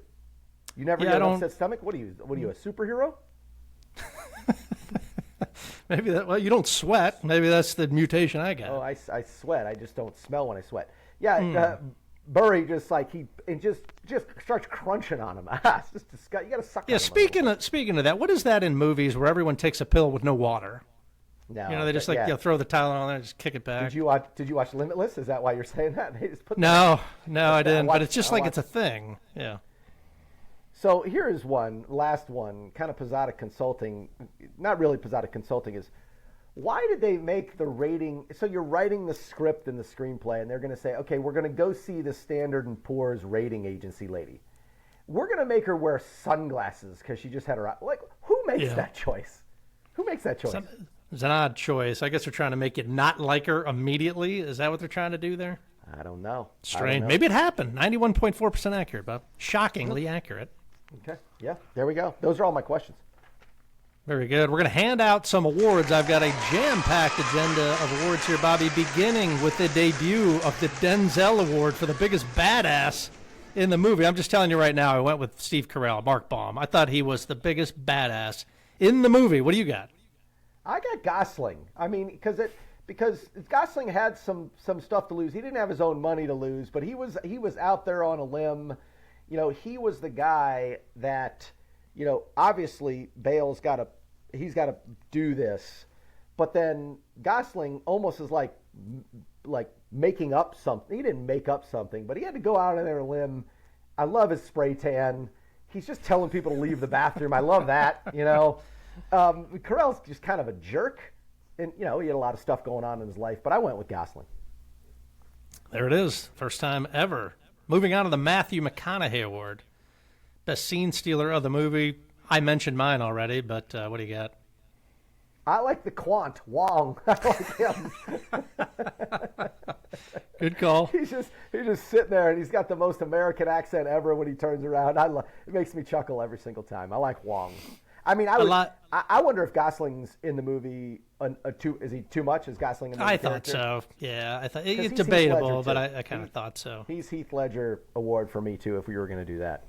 You never get an upset stomach? What are you, a superhero? Maybe that. Well, you don't sweat. Maybe that's the mutation I got. Oh, I sweat. I just don't smell when I sweat. Yeah, Burry just starts crunching on him. It's just disgusting. You got to suck. Yeah, on speaking of that, what is that in movies where everyone takes a pill with no water? No, they just throw the Tylenol on there and just kick it back. Did you watch Limitless? Is that why you're saying that? They just put no, I didn't. But it's just it's a thing. Yeah. So here is last one, kind of Posada Consulting. Not really Posada Consulting is. Why did they make the rating? So you're writing the script and the screenplay, and they're going to say, okay, we're going to go see the Standard & Poor's rating agency lady. We're going to make her wear sunglasses because she just had her. Like, who makes that choice? Who makes that choice? It's an odd choice. I guess they're trying to make it not like her immediately. Is that what they're trying to do there? I don't know. Strange. Maybe it happened. 91.4% accurate, Bob. Shockingly accurate. Okay. Yeah. There we go. Those are all my questions. Very good. We're going to hand out some awards. I've got a jam-packed agenda of awards here, Bobby, beginning with the debut of the Denzel Award for the biggest badass in the movie. I'm just telling you right now, I went with Steve Carell, Mark Baum. I thought he was the biggest badass in the movie. What do you got? I got Gosling. I mean, because Gosling had some stuff to lose. He didn't have his own money to lose, but he was out there on a limb. He was the guy that, obviously Bale's got to do this, but then Gosling almost is like making up something. He didn't make up something, but he had to go out on their limb. I love his spray tan. He's just telling people to leave the bathroom. I love that. Carell's just kind of a jerk, and he had a lot of stuff going on in his life. But I went with Gosling. There it is, first time ever. Moving on to the Matthew McConaughey Award. Best scene stealer of the movie. I mentioned mine already, but what do you got? I like the Quant, Wong. I like him. Good call. He's just sitting there, and he's got the most American accent ever when he turns around. It makes me chuckle every single time. I like Wong. I mean, I wonder if Gosling's in the movie. Is he too much? Is Gosling in the movie? I thought so. Yeah, I thought it's debatable, but I kind of thought so. He's Heath Ledger award for me too. If we were going to do that.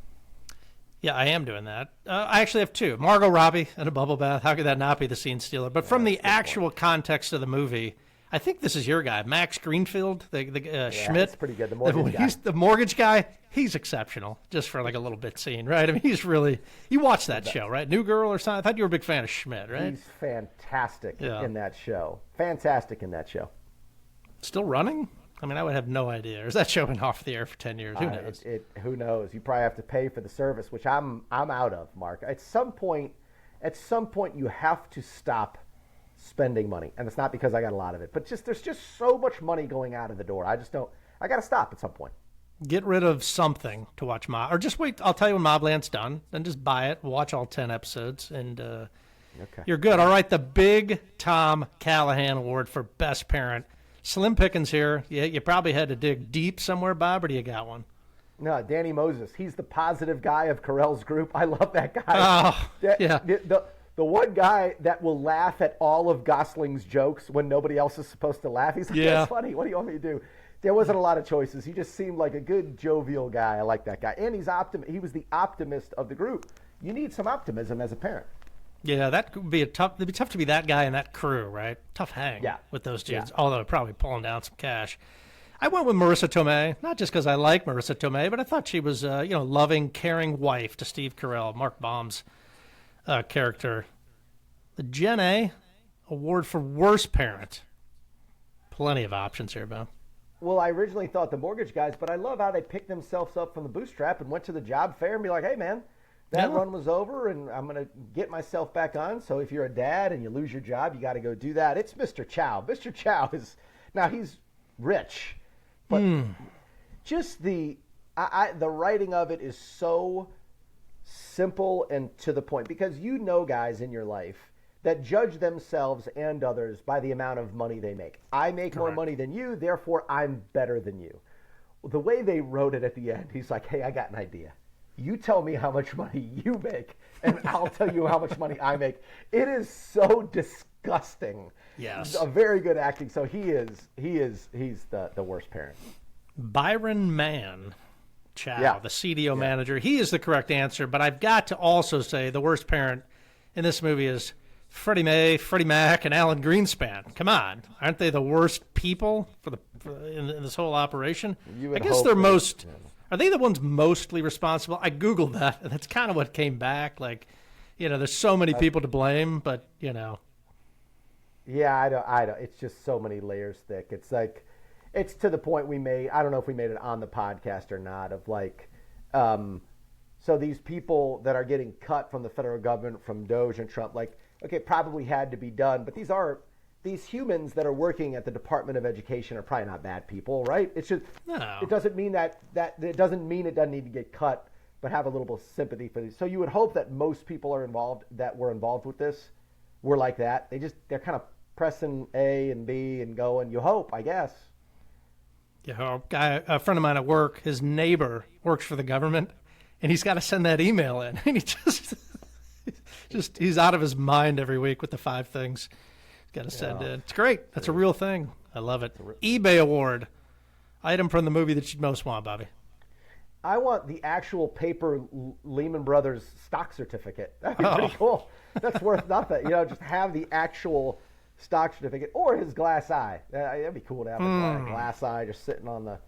Yeah, I am doing that. I actually have two. Margot Robbie in a bubble bath. How could that not be the scene stealer? But from the actual context of the movie, I think this is your guy, Max Greenfield, the Schmidt. That's pretty good. The mortgage guy. He's the mortgage guy. He's exceptional, just for like a little bit scene, right? I mean, he's really. You watched that show, right? New Girl or something. I thought you were a big fan of Schmidt, right? He's fantastic in that show. Fantastic in that show. Still running? I mean, I would have no idea. Or is that show been off the air for 10 years? Who knows? Who knows? You probably have to pay for the service, which I'm out of, Mark. At some point, you have to stop spending money, and it's not because I got a lot of it, but there's just so much money going out of the door. I got to stop at some point. Get rid of something to watch Mob, or just wait. I'll tell you when Mobland's done, then just buy it, watch all 10 episodes, and you're good. All right, the big Tom Callahan Award for Best Parent. Slim pickings here. You probably had to dig deep somewhere, Bob, or do you got one? No, Danny Moses. He's the positive guy of Carell's group. I love that guy. Oh, yeah. The one guy that will laugh at all of Gosling's jokes when nobody else is supposed to laugh. He's like, that's funny. What do you want me to do? There wasn't a lot of choices. He just seemed like a good, jovial guy. I like that guy. And he was the optimist of the group. You need some optimism as a parent. Yeah, that could be it'd be tough to be that guy and that crew, right? Tough hang with those dudes, although probably pulling down some cash. I went with Marissa Tomei, not just because I like Marissa Tomei, but I thought she was loving, caring wife to Steve Carell, Mark Baum's character. The Gen A Award for Worst Parent. Plenty of options here, Bob. Well, I originally thought the mortgage guys, but I love how they picked themselves up from the bootstrap and went to the job fair and be like, hey, man, that run was over, and I'm going to get myself back on. So if you're a dad and you lose your job, you got to go do that. It's Mr. Chow. Mr. Chow now he's rich, but just the writing of it is so simple and to the point, because guys in your life that judge themselves and others by the amount of money they make. I make more money than you, therefore I'm better than you. The way they wrote it at the end, he's like, hey, I got an idea. you tell me how much money you make, and I'll tell you how much money I make. It is so disgusting. Yes. A very good acting. So he's the worst parent. Byron Mann, Chow, Yeah. the CDO manager. He is the correct answer, but I've got to also say the worst parent in this movie is Freddie Mac, and Alan Greenspan. Come on, aren't they the worst people in this whole operation? I guess they're most. Are they the ones mostly responsible? I Googled that, and that's kind of what came back. Like, there's so many people to blame, but Yeah, I don't. It's just so many layers thick. It's like, it's to the point I don't know if we made it on the podcast or not, of like, so these people that are getting cut from the federal government, from Doge and Trump, like, okay, it probably had to be done, but these humans that are working at the Department of Education are probably not bad people, right? It's just, No. It doesn't mean that it doesn't mean it doesn't need to get cut, but have a little bit of sympathy for these. So you would hope that most people were involved with this were like that. They're kind of pressing A and B and going. You hope, I guess. Yeah, a friend of mine at work, his neighbor works for the government, and he's got to send that email in, and he he's out of his mind every week with the 5 things he's got to send in. It's great. That's a real thing. I love it. eBay award, item from the movie that you'd most want, Bobby. I want the actual paper Lehman Brothers stock certificate. That'd be pretty cool. That's worth nothing. Just have the actual stock certificate, or his glass eye. That'd be cool to have a glass eye just sitting on the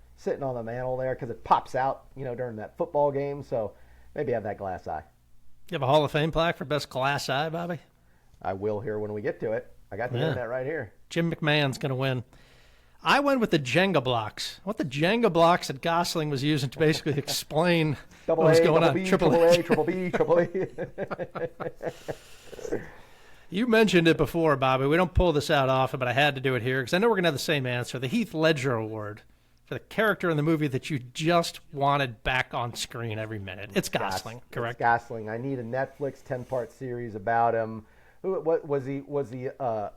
mantle there, because it pops out, during that football game. So maybe have that glass eye. You have a Hall of Fame plaque for best glass eye, Bobby? I will here when we get to it. I got the internet right here. Jim McMahon's going to win. I went with the Jenga blocks. What the Jenga blocks that Gosling was using to basically explain what was going on. Triple A, triple B, triple A. You mentioned it before, Bobby. We don't pull this out often, but I had to do it here because I know we're going to have the same answer. The Heath Ledger Award for the character in the movie that you just wanted back on screen every minute. It's Gosling, correct? It's Gosling. I need a Netflix 10-part series about him. What was he? Was he a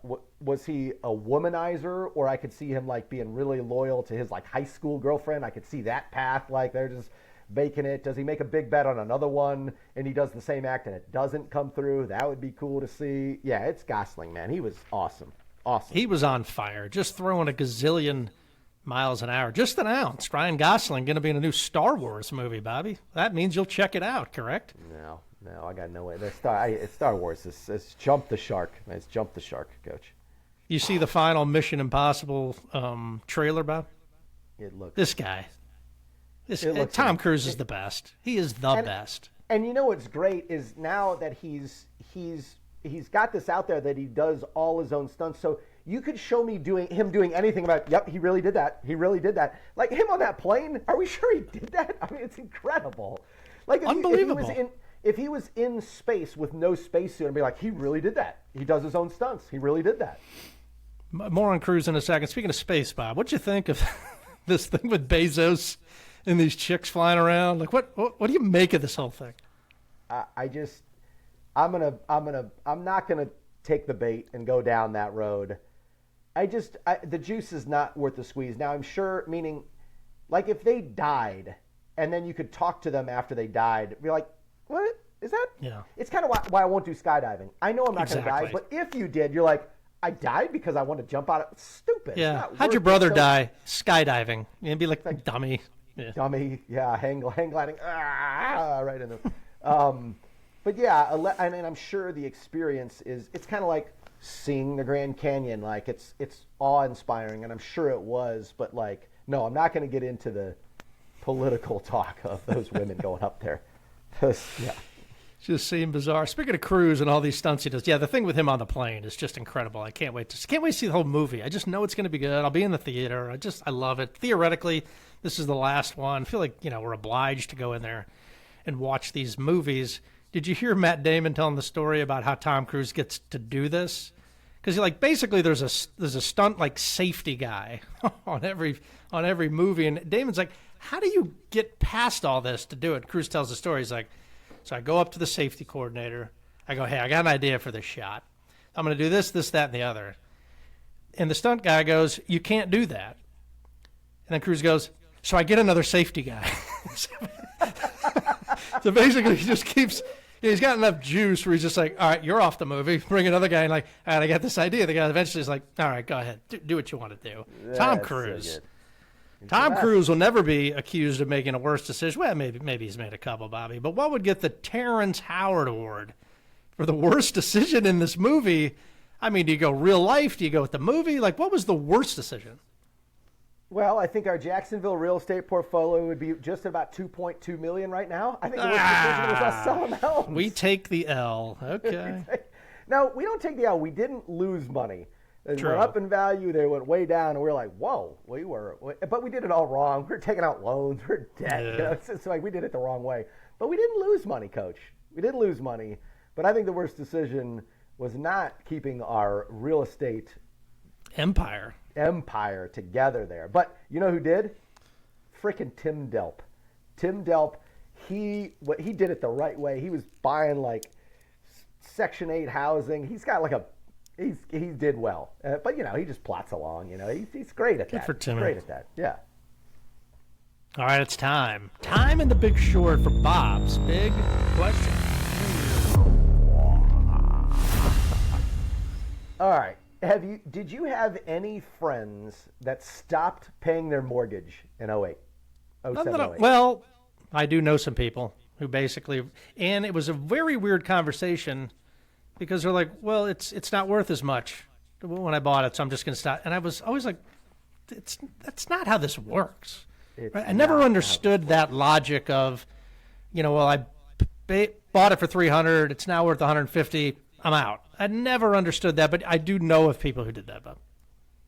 womanizer, or I could see him like being really loyal to his like high school girlfriend? I could see that path. Like they're just baking it. Does he make a big bet on another one, and he does the same act and it doesn't come through? That would be cool to see. Yeah, it's Gosling, man. He was awesome. He was on fire, just throwing a gazillion miles an hour. Just announced Ryan Gosling going to be in a new Star Wars movie, Bobby. That means you'll check it out, correct? No, I got no way. It's Star Wars. It's jumped the shark. It's jumped the shark, Coach. You see the final Mission Impossible trailer, Bob? This guy. Tom Cruise is the best. He is the best. And you know what's great is now that he's got this out there that he does all his own stunts. So you could show me him doing anything about, yep, he really did that. He really did that. Like him on that plane. Are we sure he did that? I mean, it's incredible. Like Unbelievable. If he was in space with no spacesuit, I'd be like, he really did that. He does his own stunts. He really did that. More on Cruise in a second. Speaking of space, Bob, what'd you think of this thing with Bezos and these chicks flying around? Like, what do you make of this whole thing? I'm not gonna take the bait and go down that road. The juice is not worth the squeeze. Now I'm sure, meaning, like if they died and then you could talk to them after they died, be like, what is that? Yeah. It's kind of why I won't do skydiving. I know I'm not going to die, but if you did, you're like, I died because I want to jump out of stupid. Yeah. How'd your brother die? Skydiving. You'd be like dummy. Yeah. Dummy. Yeah. Hang gliding. Right in the. But yeah, and I'm sure the experience it's kind of like seeing the Grand Canyon. Like it's awe-inspiring, and I'm sure it was. But like, no, I'm not going to get into the political talk of those women going up there. Yeah. Just seemed bizarre. Speaking of Cruise and all these stunts he does, the thing with him on the plane is just incredible. I can't wait to see the whole movie. I just know it's going to be good. I'll be in the theater. I love it. Theoretically, this is the last one. I feel like, we're obliged to go in there and watch these movies. Did you hear Matt Damon telling the story about how Tom Cruise gets to do this? Because basically there's a stunt like safety guy on every movie, and Damon's like, how do you get past all this to do it? Cruise tells the story. He's like, so I go up to the safety coordinator. I go, hey, I got an idea for this shot. I'm going to do this, that, and the other. And the stunt guy goes, you can't do that. And then Cruise goes, so I get another safety guy. So basically, he just keeps. He's got enough juice where he's just like, all right, you're off the movie. Bring another guy and like, all right, I got this idea. The guy eventually is like, all right, go ahead. Do what you want to do. Tom Cruise. So Tom Cruise will never be accused of making a worse decision. Well, maybe he's made a couple, Bobby. But what would get the Terrence Howard Award for the worst decision in this movie? I mean, do you go real life? Do you go with the movie? Like, what was the worst decision? Well, I think our Jacksonville real estate portfolio would be just about $2.2 million right now. I think the worst decision was us selling the house. We take the L. Okay. No, we don't take the L. We didn't lose money. They True. went up in value. They went way down, and we were like, "Whoa!" But we did it all wrong. We were taking out loans. We were debt. Yeah. You know? It's like we did it the wrong way. But we didn't lose money, Coach. We didn't lose money. But I think the worst decision was not keeping our real estate Empire together there. But you know who did? Frickin' Tim Delp. Tim Delp. He did it the right way. He was buying like Section 8 housing. He's got like he did well, but you know he just plots along. You know he's great at that. Good for Timmy. Great at that. Yeah. All right, it's time. Time in the Big Short for Bob's Big Question. All right. Did you have any friends that stopped paying their mortgage in 08? 07, 08? Well, I do know some people who basically, and it was a very weird conversation because they're like, well, it's not worth as much when I bought it, so I'm just going to stop. And I was always like, that's not how this works. Right? I never understood that logic of, well, I bought it for $300, it's now worth $150, I'm out. I never understood that, but I do know of people who did that, Bob.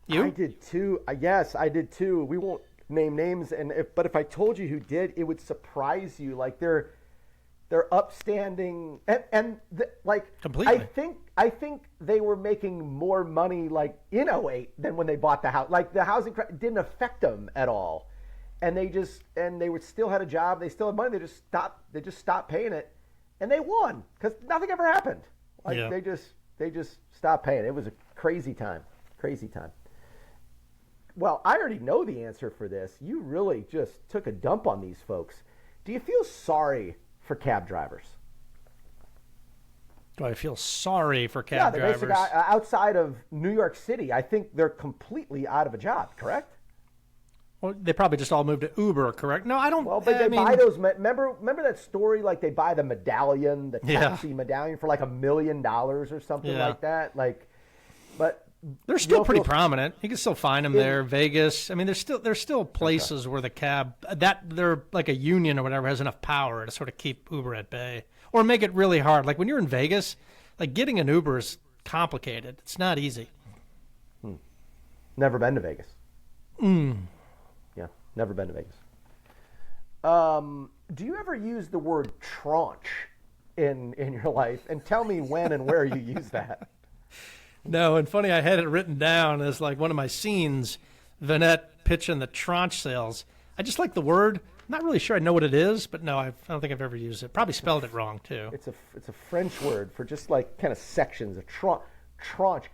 You? I did too. Yes, I did too. We won't name names, but if I told you who did, it would surprise you. Like they're upstanding like completely. I think they were making more money like in 08 than when they bought the house. Like the housing didn't affect them at all, and they would still had a job. They still had money. They just stopped paying it, and they won because nothing ever happened. Like yeah. They just stopped paying. It was a crazy time. Crazy time. Well, I already know the answer for this. You really just took a dump on these folks. Do you feel sorry for cab drivers? Do I feel sorry for cab drivers? Basically, outside of New York City, I think they're completely out of a job, correct? Well, they probably just all moved to Uber, correct? No, I don't. Well, but buy those. Remember that story? Like they buy the medallion, the taxi medallion, for like $1 million or something like that. Like, but they're still pretty prominent. You can still find them there. Vegas. I mean, there's still places where the cab they're like a union or whatever has enough power to sort of keep Uber at bay or make it really hard. Like when you're in Vegas, like getting an Uber is complicated. It's not easy. Never been to Vegas. Yeah, never been to Vegas. Do you ever use the word tranche in your life? And tell me when and where you use that. No, and funny, I had it written down as like one of my scenes, Vanette pitching the tranche sales. I just like the word. I'm not really sure I know what it is, but no, I don't think I've ever used it. Probably spelled it wrong, too. It's a French word for just like kind of sections, a tranche.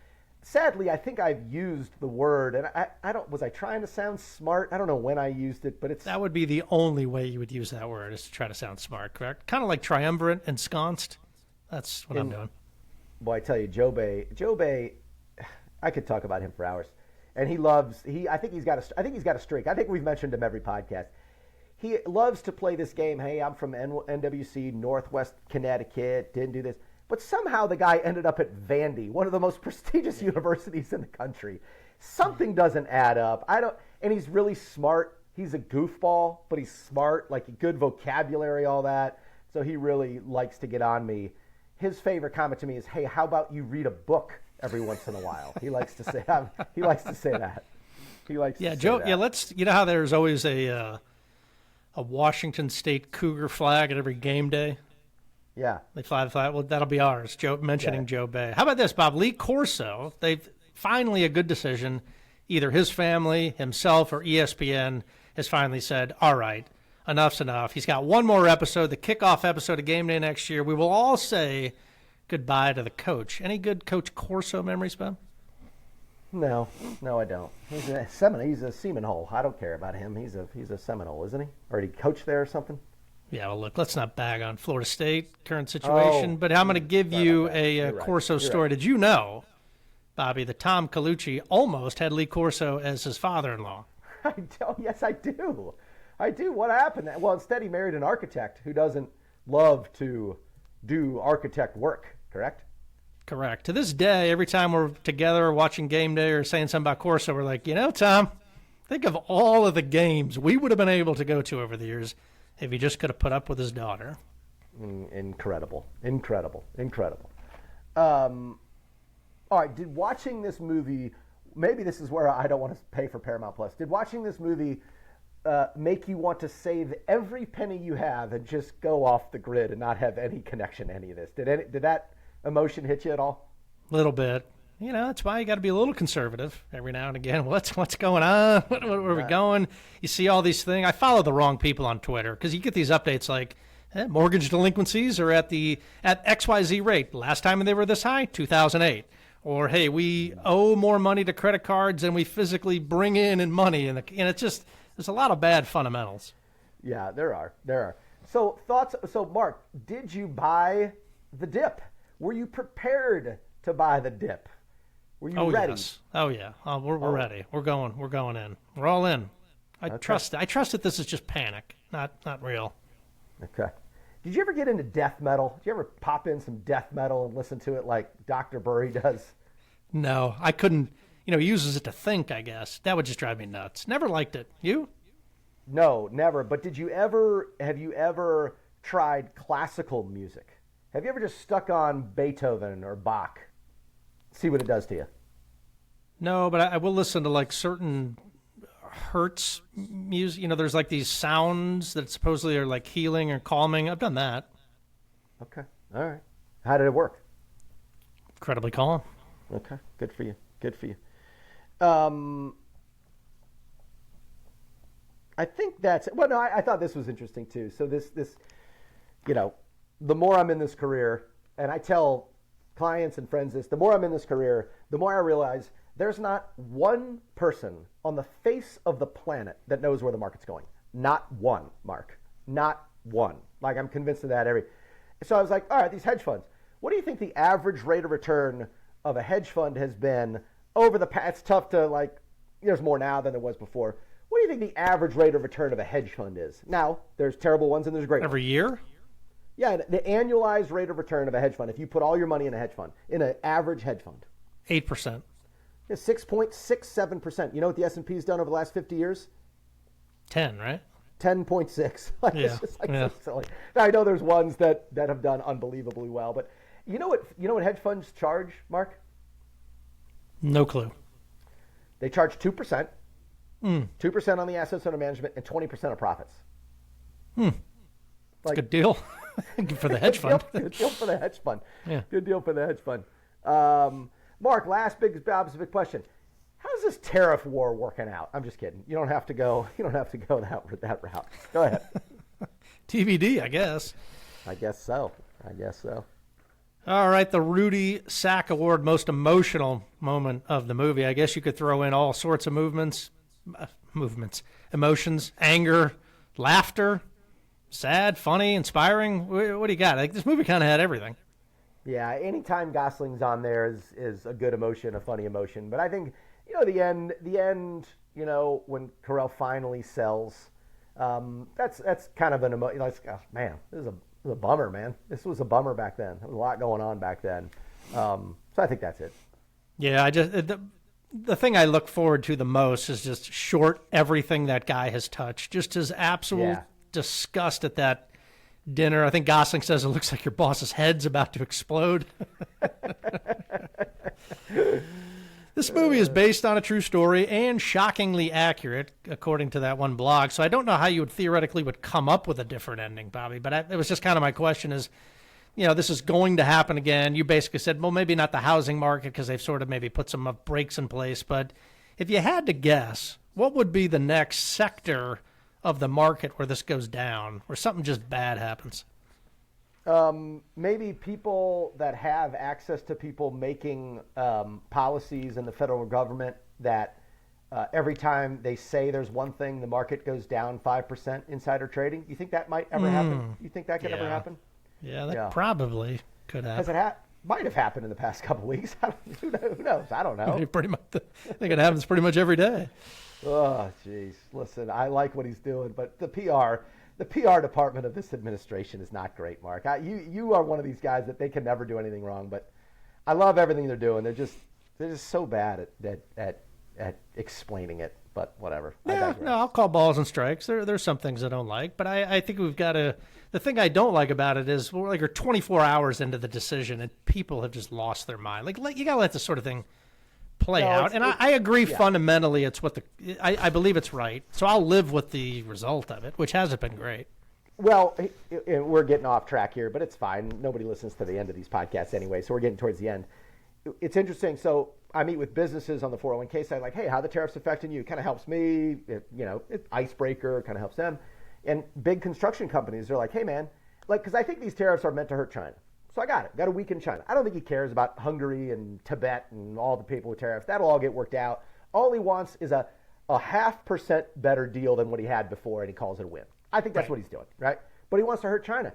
Sadly, I think I've used the word, and I don't. Was I trying to sound smart? I don't know when I used it, but that would be the only way you would use that word is to try to sound smart, correct? Kind of like triumvirate, ensconced. That's what I'm doing. Boy, I tell you, Joe Bay, I could talk about him for hours, and I think he's got a streak. I think we've mentioned him every podcast. He loves to play this game. Hey, I'm from NWC, Northwest Connecticut. Didn't do this. But somehow the guy ended up at Vandy, one of the most prestigious universities in the country. Something doesn't add up. And he's really smart. He's a goofball, but he's smart, like good vocabulary, all that. So he really likes to get on me. His favorite comment to me is, "Hey, how about you read a book every once in a while?" He likes to say that. He likes to say that. Joe. Yeah, let's. You know how there's always a Washington State Cougar flag at every game day. Yeah. They fly the flag. Well, that'll be ours. Joe Bay. How about this, Bob? Lee Corso. They've finally a good decision. Either his family, himself, or ESPN has finally said, all right, enough's enough. He's got one more episode, the kickoff episode of Game Day next year. We will all say goodbye to the coach. Any good Coach Corso memories, Bob? No, I don't. He's a Seminole. He's a Seminole. I don't care about him. He's a Seminole, isn't he? Or did he coach there or something? Yeah, well, look, let's not bag on Florida State, current situation, but I'm going to give sorry you about that. a You're right. Corso You're story. right. Did you know, Bobby, that Tom Colucci almost had Lee Corso as his father-in-law? I don't, yes, I do. I do. What happened? Well, instead he married an architect who doesn't love to do architect work, correct? Correct. To this day, every time we're together watching game day or saying something about Corso, we're like, Tom, think of all of the games we would have been able to go to over the years if he just could have put up with his daughter. Incredible. All right, did watching this movie, maybe this is where I don't want to pay for Paramount Plus, did watching this movie make you want to save every penny you have and just go off the grid and not have any connection to any of this? Did that emotion hit you at all? A little bit. That's why you got to be a little conservative every now and again. What's going on? Where are we going? You see all these things. I follow the wrong people on Twitter because you get these updates like mortgage delinquencies are at XYZ rate. Last time they were this high, 2008. Or, hey, we owe more money to credit cards than we physically bring in money. And it's just, there's a lot of bad fundamentals. Yeah, there are. So thoughts. So Mark, did you buy the dip? Were you prepared to buy the dip? Were you ready? Yes. Oh yeah. We're ready. We're going in. We're all in. I trust that this is just panic, not real. Okay. Did you ever get into death metal? Did you ever pop in some death metal and listen to it like Dr. Burry does? No, I couldn't. He uses it to think, I guess. That would just drive me nuts. Never liked it. You? No, never. But have you ever tried classical music? Have you ever just stuck on Beethoven or Bach? See what it does to you. No, but I will listen to like certain Hertz music. There's like these sounds that supposedly are like healing or calming. I've done that. Okay. All right. How did it work? Incredibly calm. Okay. Good for you. I think that's it. Well, no, I thought this was interesting too. So this, the more I'm in this career, and I tell clients and friends this, the more I'm in this career, the more I realize there's not one person on the face of the planet that knows where the market's going. Not one, Mark. Not one. Like, I'm convinced of that So I was like, all right, these hedge funds. What do you think the average rate of return of a hedge fund has been over the past? It's tough to, there's more now than there was before. What do you think the average rate of return of a hedge fund is? Now, there's terrible ones and there's great ones. Every year? Yeah, the annualized rate of return of a hedge fund, if you put all your money in a hedge fund, in an average hedge fund. 8%. Yeah, 6.67%. You know what the S&P's done over the last 50 years? 10, right? 10.6. It's just so silly. Now, I know there's ones that have done unbelievably well, but you know what hedge funds charge, Mark? No clue. They charge 2%. 2% on the assets under management and 20% of profits. Good deal for the hedge fund. Good deal for the hedge fund. Yeah. Good deal for the hedge fund. Mark, last big question. How's this tariff war working out? I'm just kidding. You don't have to go that route. Go ahead. TBD, I guess. I guess so. All right, the Rudy Sack Award, most emotional moment of the movie. I guess you could throw in all sorts of emotions, anger, laughter, sad, funny, inspiring. What do you got? This movie kind of had everything. Yeah, anytime Gosling's on there is a good emotion, a funny emotion. But I think, the end, when Carell finally sells, that's kind of an emotion. Man, this is a bummer, man. This was a bummer back then. There was a lot going on back then. So I think that's it. Yeah, the thing I look forward to the most is just short everything that guy has touched. Just his absolute disgust at that dinner. I think Gosling says it looks like your boss's head's about to explode. This movie is based on a true story and shockingly accurate, according to that one blog. So I don't know how you would come up with a different ending, Bobby. But it was just kind of my question is, this is going to happen again. You basically said, well, maybe not the housing market because they've sort of maybe put some brakes in place. But if you had to guess, what would be the next sector of the market where this goes down, where something just bad happens? Maybe people that have access to people making policies in the federal government that every time they say there's one thing, the market goes down 5% insider trading. You think that might ever happen? You think that could ever happen? Yeah, that probably could happen. Because might have happened in the past couple of weeks. Who knows? I don't know. Pretty much, I think it happens pretty much every day. Oh, jeez. Listen, I like what he's doing, but the PR department of this administration is not great, Mark. You are one of these guys that they can never do anything wrong, but I love everything they're doing. They're just so bad at explaining it, but whatever. Yeah, no, I'll call balls and strikes. There's some things I don't like, but I think we've got to. The thing I don't like about it is we're 24 hours into the decision, and people have just lost their mind. You got to let this sort of thing play out. And I agree fundamentally it's what I believe it's right. So I'll live with the result of it, which hasn't been great. Well, we're getting off track here, but it's fine. Nobody listens to the end of these podcasts anyway, so we're getting towards the end. It's interesting. So I meet with businesses on the 401k side, like, hey, how the tariffs affecting you? It kind of helps me. It's icebreaker, kind of helps them. And big construction companies, they're like, hey, man, because I think these tariffs are meant to hurt China. So I got it. Got to weaken China. I don't think he cares about Hungary and Tibet and all the people with tariffs. That'll all get worked out. All he wants is a 0.5% better deal than what he had before, and he calls it a win. I think that's what he's doing, right? But he wants to hurt China.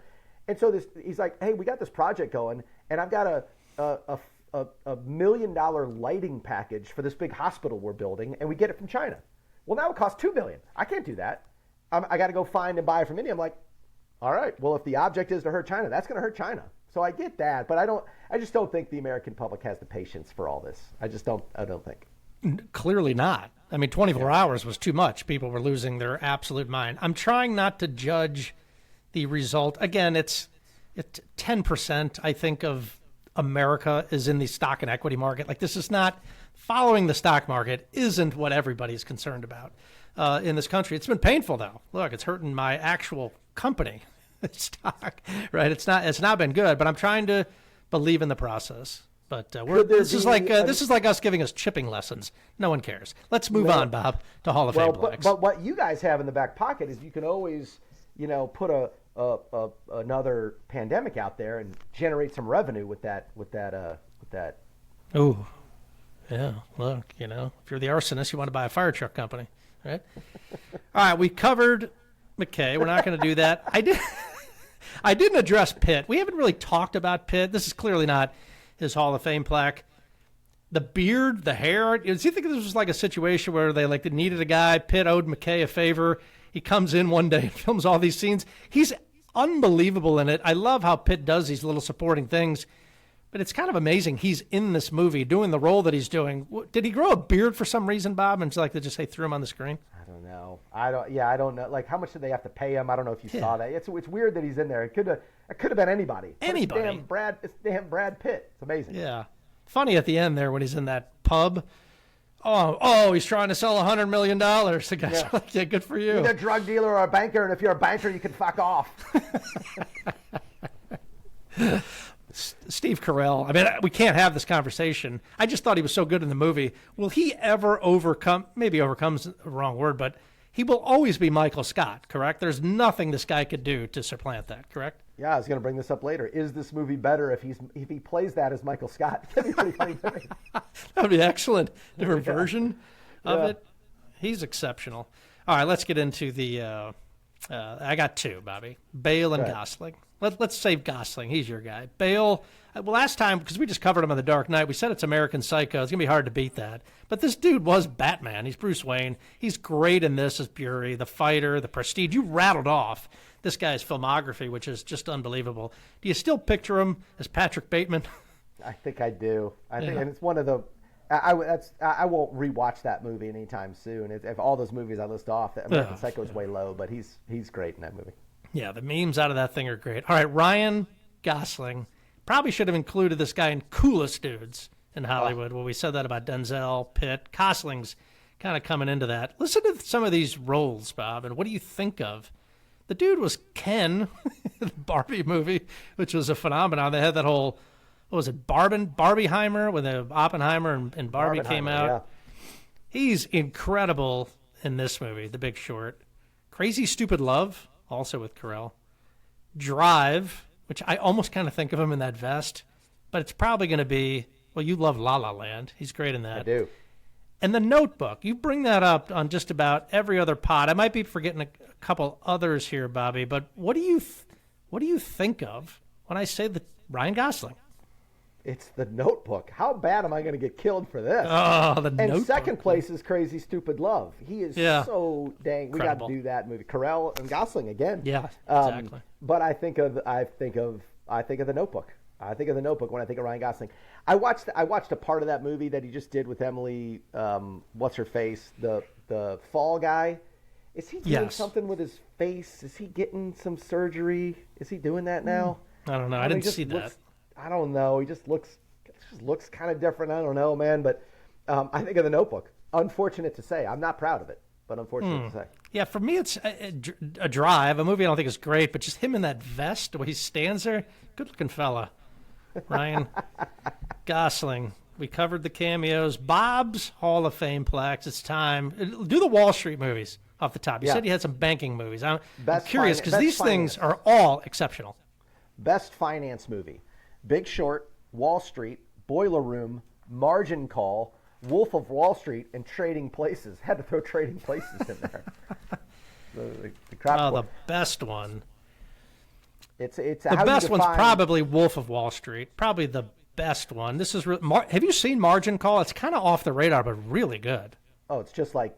And so he's like, hey, we got this project going, and I've got a $1 million lighting package for this big hospital we're building, and we get it from China. Well, now it costs $2 million. I can't do that. I got to go find and buy it from India. I'm like, all right, well, if the object is to hurt China, that's going to hurt China. So I get that, but I just don't think the American public has the patience for all this. I don't think. Clearly not. I mean, 24 hours was too much. People were losing their absolute mind. I'm trying not to judge the result. Again, it's 10%, I think, of America is in the stock and equity market. This is not following the stock market isn't what everybody's concerned about in this country. It's been painful, though. Look, it's hurting my actual company stock, right? It's not been good, but I'm trying to believe in the process. But this is like us giving us chipping lessons. No one cares. Let's move on, Bob, to Hall of Fame Blacks. But what you guys have in the back pocket is you can always, put another pandemic out there and generate some revenue with that. Oh, yeah. Look, if you're the arsonist, you want to buy a fire truck company, right? All right, we covered McKay. We're not going to do that. I didn't address Pitt. We haven't really talked about Pitt. This is clearly not his Hall of Fame plaque. The beard, the hair. Do you think this was like a situation where they needed a guy? Pitt owed McKay a favor. He comes in one day and films all these scenes. He's unbelievable in it. I love how Pitt does these little supporting things. But it's kind of amazing he's in this movie doing the role that he's doing. Did he grow a beard for some reason, Bob? And they just throw him on the screen? I don't know. I don't know. How much did they have to pay him? I don't know if you saw that. It's weird that he's in there. It could have been anybody. Anybody. It's damn Brad Pitt. It's amazing. Yeah. Funny at the end there when he's in that pub. Oh, he's trying to sell $100 million. The guy's like, yeah, good for you. You're a drug dealer or a banker, and if you're a banker, you can fuck off. Steve Carell. I mean, we can't have this conversation. I just thought he was so good in the movie. Will he ever overcome, maybe overcome's the wrong word, but he will always be Michael Scott, correct? There's nothing this guy could do to supplant that, correct? Yeah, I was going to bring this up later. Is this movie better if he plays that as Michael Scott? That'd be pretty funny to me. That would be excellent. Different version of it. He's exceptional. All right, let's get into the I got two, Bobby. Bale and Gosling. Let's save Gosling. He's your guy. Bale, last time, because we just covered him on The Dark Knight, we said it's American Psycho. It's going to be hard to beat that. But this dude was Batman. He's Bruce Wayne. He's great in this as Fury, The Fighter, The Prestige. You rattled off this guy's filmography, which is just unbelievable. Do you still picture him as Patrick Bateman? I think I do. I think, and it's one of the. I won't rewatch that movie anytime soon. If all those movies I list off, American Psycho is way low, but he's great in that movie. Yeah, the memes out of that thing are great. All right, Ryan Gosling. Probably should have included this guy in Coolest Dudes in Hollywood. Well, we said that about Denzel, Pitt. Gosling's kind of coming into that. Listen to some of these roles, Bob, and what do you think of? The dude was Ken in the Barbie movie, which was a phenomenon. They had that whole, what was it, Barbieheimer, when the Oppenheimer and Barbie came out. Yeah. He's incredible in this movie, The Big Short. Crazy Stupid Love, also with Carell. Drive, which I almost kind of think of him in that vest, but it's probably going to be, well, you love La La Land. He's great in that. I do. And The Notebook, you bring that up on just about every other pod. I might be forgetting a couple others here, Bobby, but what do you think of when I say the Ryan Gosling? It's The Notebook. How bad am I going to get killed for this? Oh, The Notebook. And second place is Crazy Stupid Love. He is so dang. We got to do that movie. Carell and Gosling again. Yeah, exactly. But I think of The Notebook. I think of The Notebook when I think of Ryan Gosling. I watched a part of that movie that he just did with Emily. What's her face? The Fall guy. Is he doing something with his face? Is he getting some surgery? Is he doing that now? I don't know. I didn't see that. I don't know. He just looks kind of different. I don't know, man. But I think of The Notebook. Unfortunate to say. I'm not proud of it, but unfortunate to say. Yeah, for me, it's a Drive, a movie I don't think is great, but just him in that vest, the way he stands there, good-looking fella. Ryan Gosling. We covered the cameos. Bob's Hall of Fame plaques. It's time. Do the Wall Street movies off the top. You said you had some banking movies. I'm curious because these things are all exceptional. Best finance movie. Big Short, Wall Street, Boiler Room, Margin Call, Wolf of Wall Street, and Trading Places. Had to throw Trading Places in there. The best one. It's the best one's probably Wolf of Wall Street. Probably the best one. This is have you seen Margin Call? It's kind of off the radar, but really good. Oh, it's just like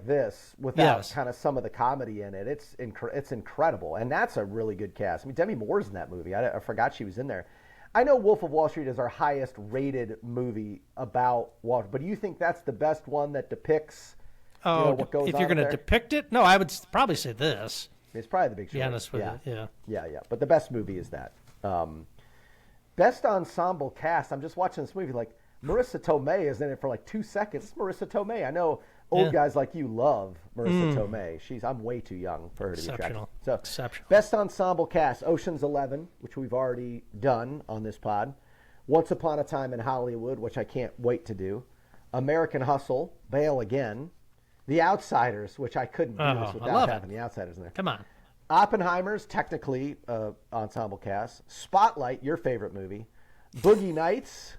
this without kind of some of the comedy in it. It's incredible, and that's a really good cast. I mean, Demi Moore's in that movie. I forgot she was in there. I know Wolf of Wall Street is our highest rated movie about Wall Street, but do you think that's the best one that depicts what goes on? If you're going to depict it, no, I would probably say this. It's probably The Big Short. Be honest with you, yeah. But the best movie is that. Best ensemble cast. I'm just watching this movie. Like Marissa Tomei is in it for like 2 seconds. It's Marissa Tomei. I know old guys like you love Marissa Tomei. I'm way too young for her to be attractive. So, exceptional. Best ensemble cast: Ocean's 11, which we've already done on this pod. Once Upon a Time in Hollywood, which I can't wait to do. American Hustle, Bale again. The Outsiders, which I couldn't do this without having The Outsiders in there. Come on. Oppenheimer's technically ensemble cast. Spotlight, your favorite movie. Boogie Nights,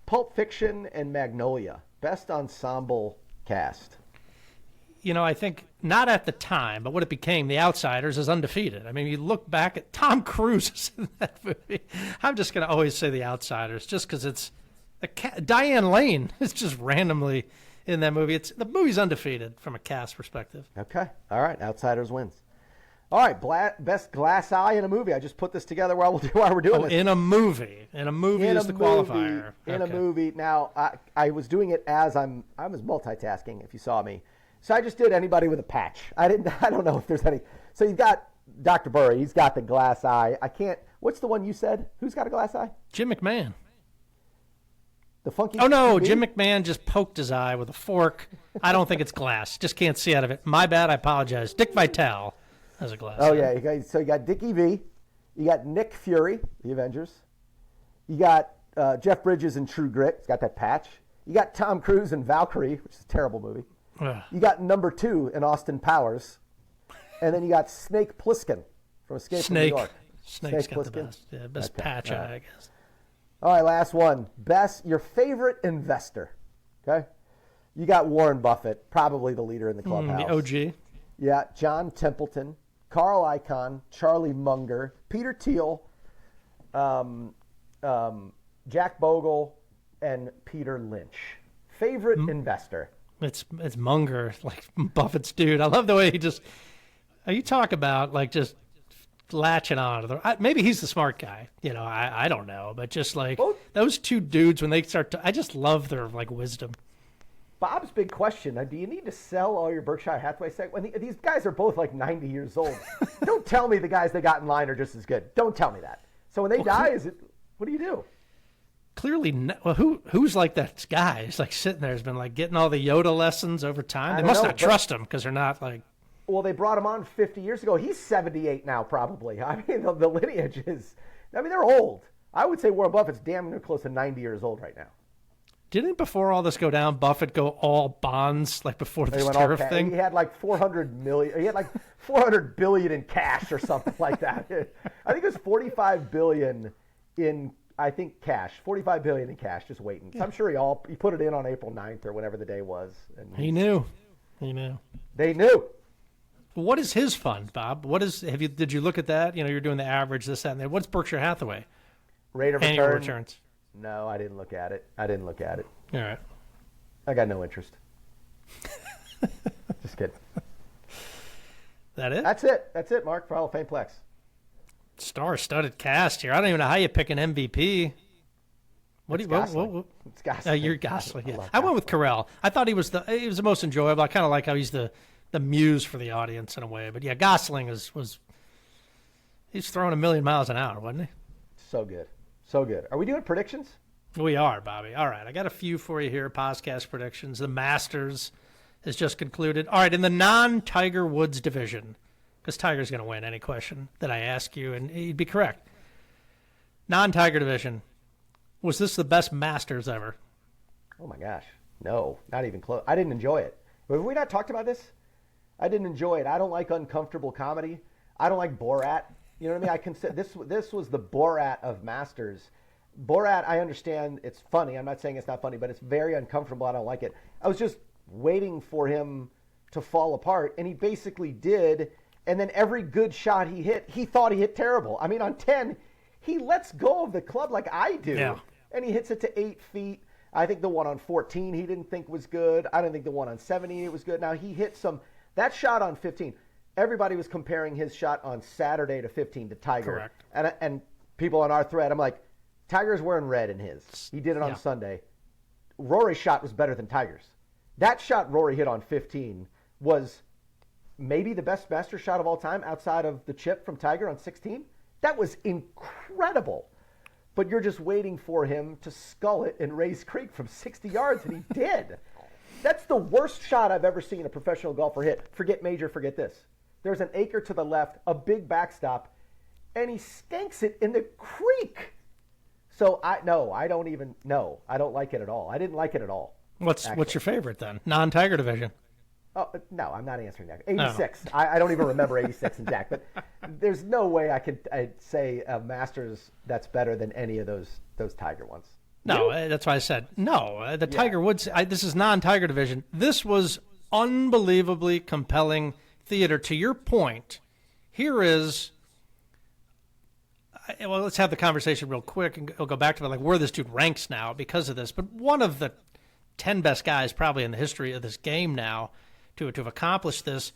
Pulp Fiction, and Magnolia. Best ensemble cast. I think not at the time, but what it became, The Outsiders, is undefeated. I mean, you look back at Tom Cruise is in that movie. I'm just going to always say The Outsiders just because it's Diane Lane is just randomly in that movie. The movie's undefeated from a cast perspective. Okay. All right. Outsiders wins. All right. Best glass eye in a movie. I just put this together while we're doing this. In a movie. In a movie is the qualifier. In a movie. Now, I was doing it I was multitasking, if you saw me. So I just did anybody with a patch. I don't know if there's any. So you've got Dr. Burry. He's got the glass eye. What's the one you said? Who's got a glass eye? Jim McMahon. The funky. Oh, no. TV? Jim McMahon just poked his eye with a fork. I don't think it's glass. Just can't see out of it. My bad. I apologize. Dick Vitale has a glass eye. Oh, yeah. You got Dickie V. You got Nick Fury, The Avengers. You got Jeff Bridges in True Grit. He's got that patch. You got Tom Cruise in Valkyrie, which is a terrible movie. You got number 2 in Austin Powers. And then you got Snake Plissken from Escape from New York. Snake's got the best. Yeah, best patch eye, I guess. All right, last one. Your favorite investor. Okay? You got Warren Buffett, probably the leader in the clubhouse. The OG. Yeah, John Templeton, Carl Icahn, Charlie Munger, Peter Thiel, Jack Bogle, and Peter Lynch. Favorite investor. It's Munger, like Buffett's dude. I love the way you talk about like just latching on to maybe he's the smart guy. I don't know, but just like those two dudes when they start to, I just love their like wisdom. Bob's big question: do you need to sell all your Berkshire Hathaway stock? These guys are both like 90 years old. Don't tell me the guys they got in line are just as good. Don't tell me that. So when they die, what do you do? Clearly, who's like that guy? He's like sitting there, has been like getting all the Yoda lessons over time. They must not trust him because they're not like. Well, they brought him on 50 years ago. He's 78 now, probably. I mean, the lineage is. They're old. I would say Warren Buffett's damn near close to 90 years old right now. Didn't before all this go down, Buffett go all bonds like before this tariff thing? He had like 400 million. He had like 400 billion in cash or something like that. I think it was 45 billion in I think cash, $45 billion in cash, just waiting. So I'm sure he put it in on April 9th or whatever the day was. And he knew. He knew. They knew. What is his fund, Bob? Did you look at that? You're doing the average, this, that, and that. What's Berkshire Hathaway? Rate of annual return. returns. No, I didn't look at it. All right. I got no interest. Just kidding. That it? That's it, Mark, for Hall of Fame Plex. Star-studded cast here. I don't even know how you pick an MVP. It's Gosling. It's Gosling. You're Gosling. Yeah. I went with Carell. I thought he was the most enjoyable. I kind of like how he's the muse for the audience in a way. But yeah, Gosling he's throwing a million miles an hour, wasn't he? So good. So good. Are we doing predictions? We are, Bobby. All right. I got a few for you here. Podcast predictions. The Masters has just concluded. All right. In the non-Tiger Woods division, because Tiger's going to win any question that I ask you, and he'd be correct. Non-Tiger division. Was this the best Masters ever? Oh, my gosh. No, not even close. I didn't enjoy it. Have we not talked about this? I didn't enjoy it. I don't like uncomfortable comedy. I don't like Borat. You know what I mean? I consider this was the Borat of Masters. Borat, I understand it's funny. I'm not saying it's not funny, but it's very uncomfortable. I don't like it. I was just waiting for him to fall apart, and he basically did. And then every good shot he hit, he thought he hit terrible. I mean, on 10, he lets go of the club like I do. Yeah. And he hits it to 8 feet. I think the one on 14 he didn't think was good. I didn't think the one on 17 it was good. Now, he hit that shot on 15. Everybody was comparing his shot on Saturday to 15 to Tiger. Correct. And people on our thread, I'm like, Tiger's wearing red in his. He did it on Sunday. Rory's shot was better than Tiger's. That shot Rory hit on 15 was maybe the best master shot of all time outside of the chip from Tiger on 16. That was incredible. But you're just waiting for him to skull it in Rays Creek from 60 yards, and he did. That's the worst shot I've ever seen a professional golfer hit. Forget major, forget this. There's an acre to the left, a big backstop, and he skanks it in the creek. So I don't like it at all. I didn't like it at all. What's your favorite then? Non-Tiger division. Oh, no, I'm not answering that. 86. Oh. I don't even remember 86 exact, but there's no way I'd say a Masters that's better than any of those Tiger ones. No, that's why I said no. The Tiger Woods, this is non-Tiger division. This was unbelievably compelling theater. To your point, here is, well, let's have the conversation real quick, and we'll go back to where this dude ranks now because of this. But one of the 10 best guys probably in the history of this game now to have accomplished this,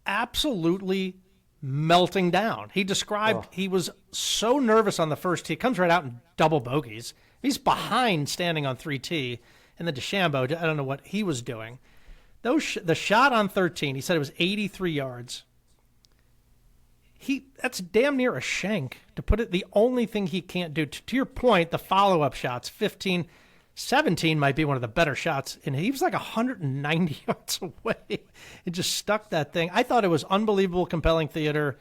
absolutely melting down. He described he was so nervous on the first tee. Comes right out in double bogeys. He's behind standing on 3T. And then DeChambeau, I don't know what he was doing. The shot on 13, he said it was 83 yards. That's damn near a shank, to put it. The only thing he can't do, to your point, the follow-up shots, 15, 17 might be one of the better shots, and he was like 190 yards away. It just stuck that thing. I thought it was unbelievable, compelling theater,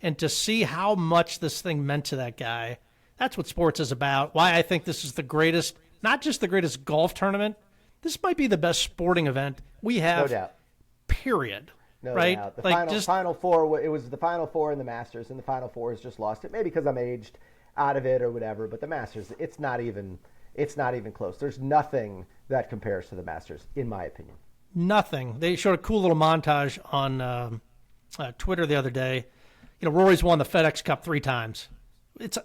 and to see how much this thing meant to that guy, that's what sports is about. Why I think this is the greatest, not just the greatest golf tournament, this might be the best sporting event we have, no doubt. Period. No right? doubt. The final four, it was the Final Four in the Masters, and the Final Four has just lost it, maybe because I'm aged out of it or whatever, but the Masters, it's not even close. There's nothing that compares to the Masters, in my opinion. Nothing. They showed a cool little montage on Twitter the other day. Rory's won the FedEx Cup 3 times. It's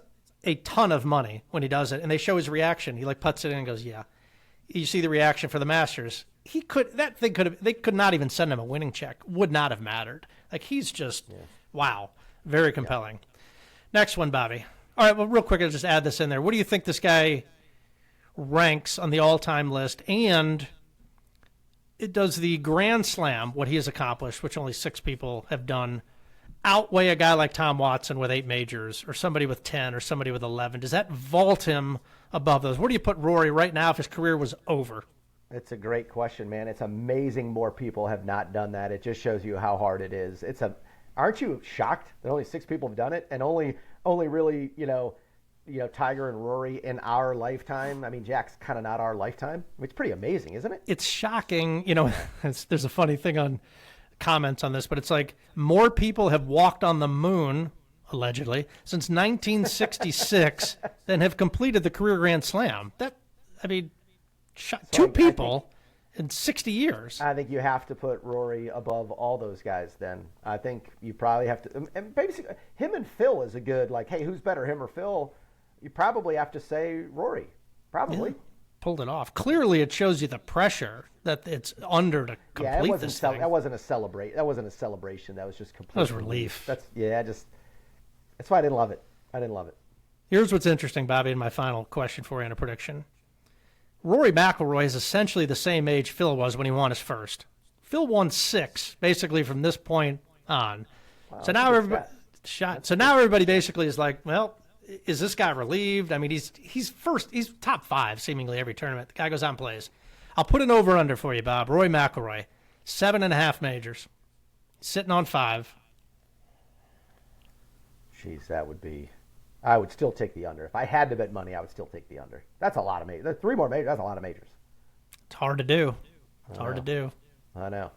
a ton of money when he does it, and they show his reaction. He puts it in and goes, yeah. You see the reaction for the Masters. They could not even send him a winning check. Would not have mattered. He's just, wow, very compelling. Yeah. Next one, Bobby. All right, well, real quick, I'll just add this in there. What do you think this guy ranks on the all-time list? And it does the Grand Slam, what he has accomplished, which only 6 people have done, outweigh a guy like Tom Watson with 8 majors, or somebody with 10, or somebody with 11? Does that vault him above those? Where do you put Rory right now if his career was over? It's a great question, man. It's amazing more people have not done that. It just shows you how hard it is. Aren't you shocked that only 6 people have done it, and only really, Tiger and Rory in our lifetime? I mean, Jack's kind of not our lifetime. It's pretty amazing, isn't it? It's shocking. There's a funny thing on comments on this, but it's like more people have walked on the moon allegedly, since 1966 than have completed the career Grand Slam. Two people in 60 years. I think you have to put Rory above all those guys then. I think you probably have to. And basically, him and Phil is a good, like, hey, who's better, him or Phil? You probably have to say Rory. Probably. Yeah, pulled it off. Clearly, it shows you the pressure that it's under to complete this thing. That wasn't a celebration. That was just complete. That was relief. That's why I didn't love it. Here's what's interesting, Bobby, and my final question for you and a prediction. Rory McIlroy is essentially the same age Phil was when he won his first. Phil won 6, basically, from this point on. Wow, so now everybody basically is like, well, is this guy relieved? I mean, he's first. He's top 5 seemingly every tournament. The guy goes out and plays. I'll put an over-under for you, Bob. Rory McIlroy, 7.5 majors. Sitting on 5. Jeez, that would be... I would still take the under. If I had to bet money, I would still take the under. That's a lot of majors. 3 more majors, that's a lot of majors. It's hard to do. I know.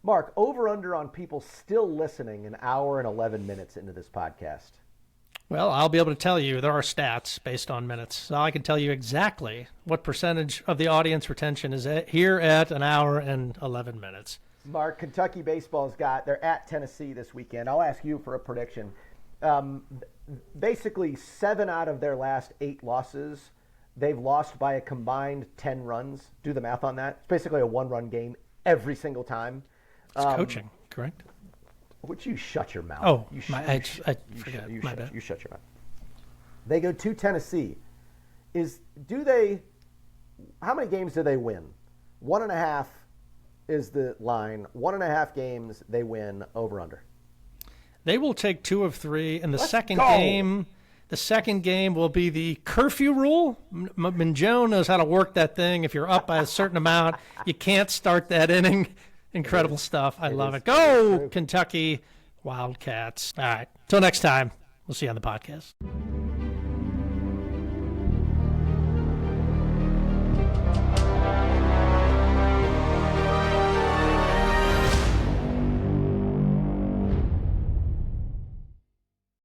Mark, over-under on people still listening an hour and 11 minutes into this podcast. Well, I'll be able to tell you there are stats based on minutes. So I can tell you exactly what percentage of the audience retention is here at an hour and 11 minutes. Mark, Kentucky baseball's they're at Tennessee this weekend. I'll ask you for a prediction. Basically, 7 out of their last 8 losses, they've lost by a combined 10 runs. Do the math on that. It's basically a 1-run game every single time. It's coaching, correct? Would you shut your mouth? Oh, I forgot. You shut your mouth. They go to Tennessee. How many games do they win? 1.5 is the line. 1.5 games they win, over under. They will take 2 of 3, and the Let's second go. game. The second game will be the curfew rule. Minjone knows how to work that thing. If you're up by a certain amount, you can't start that inning. Incredible stuff. I love it. Go, Kentucky Wildcats. All right. Till next time. We'll see you on the podcast.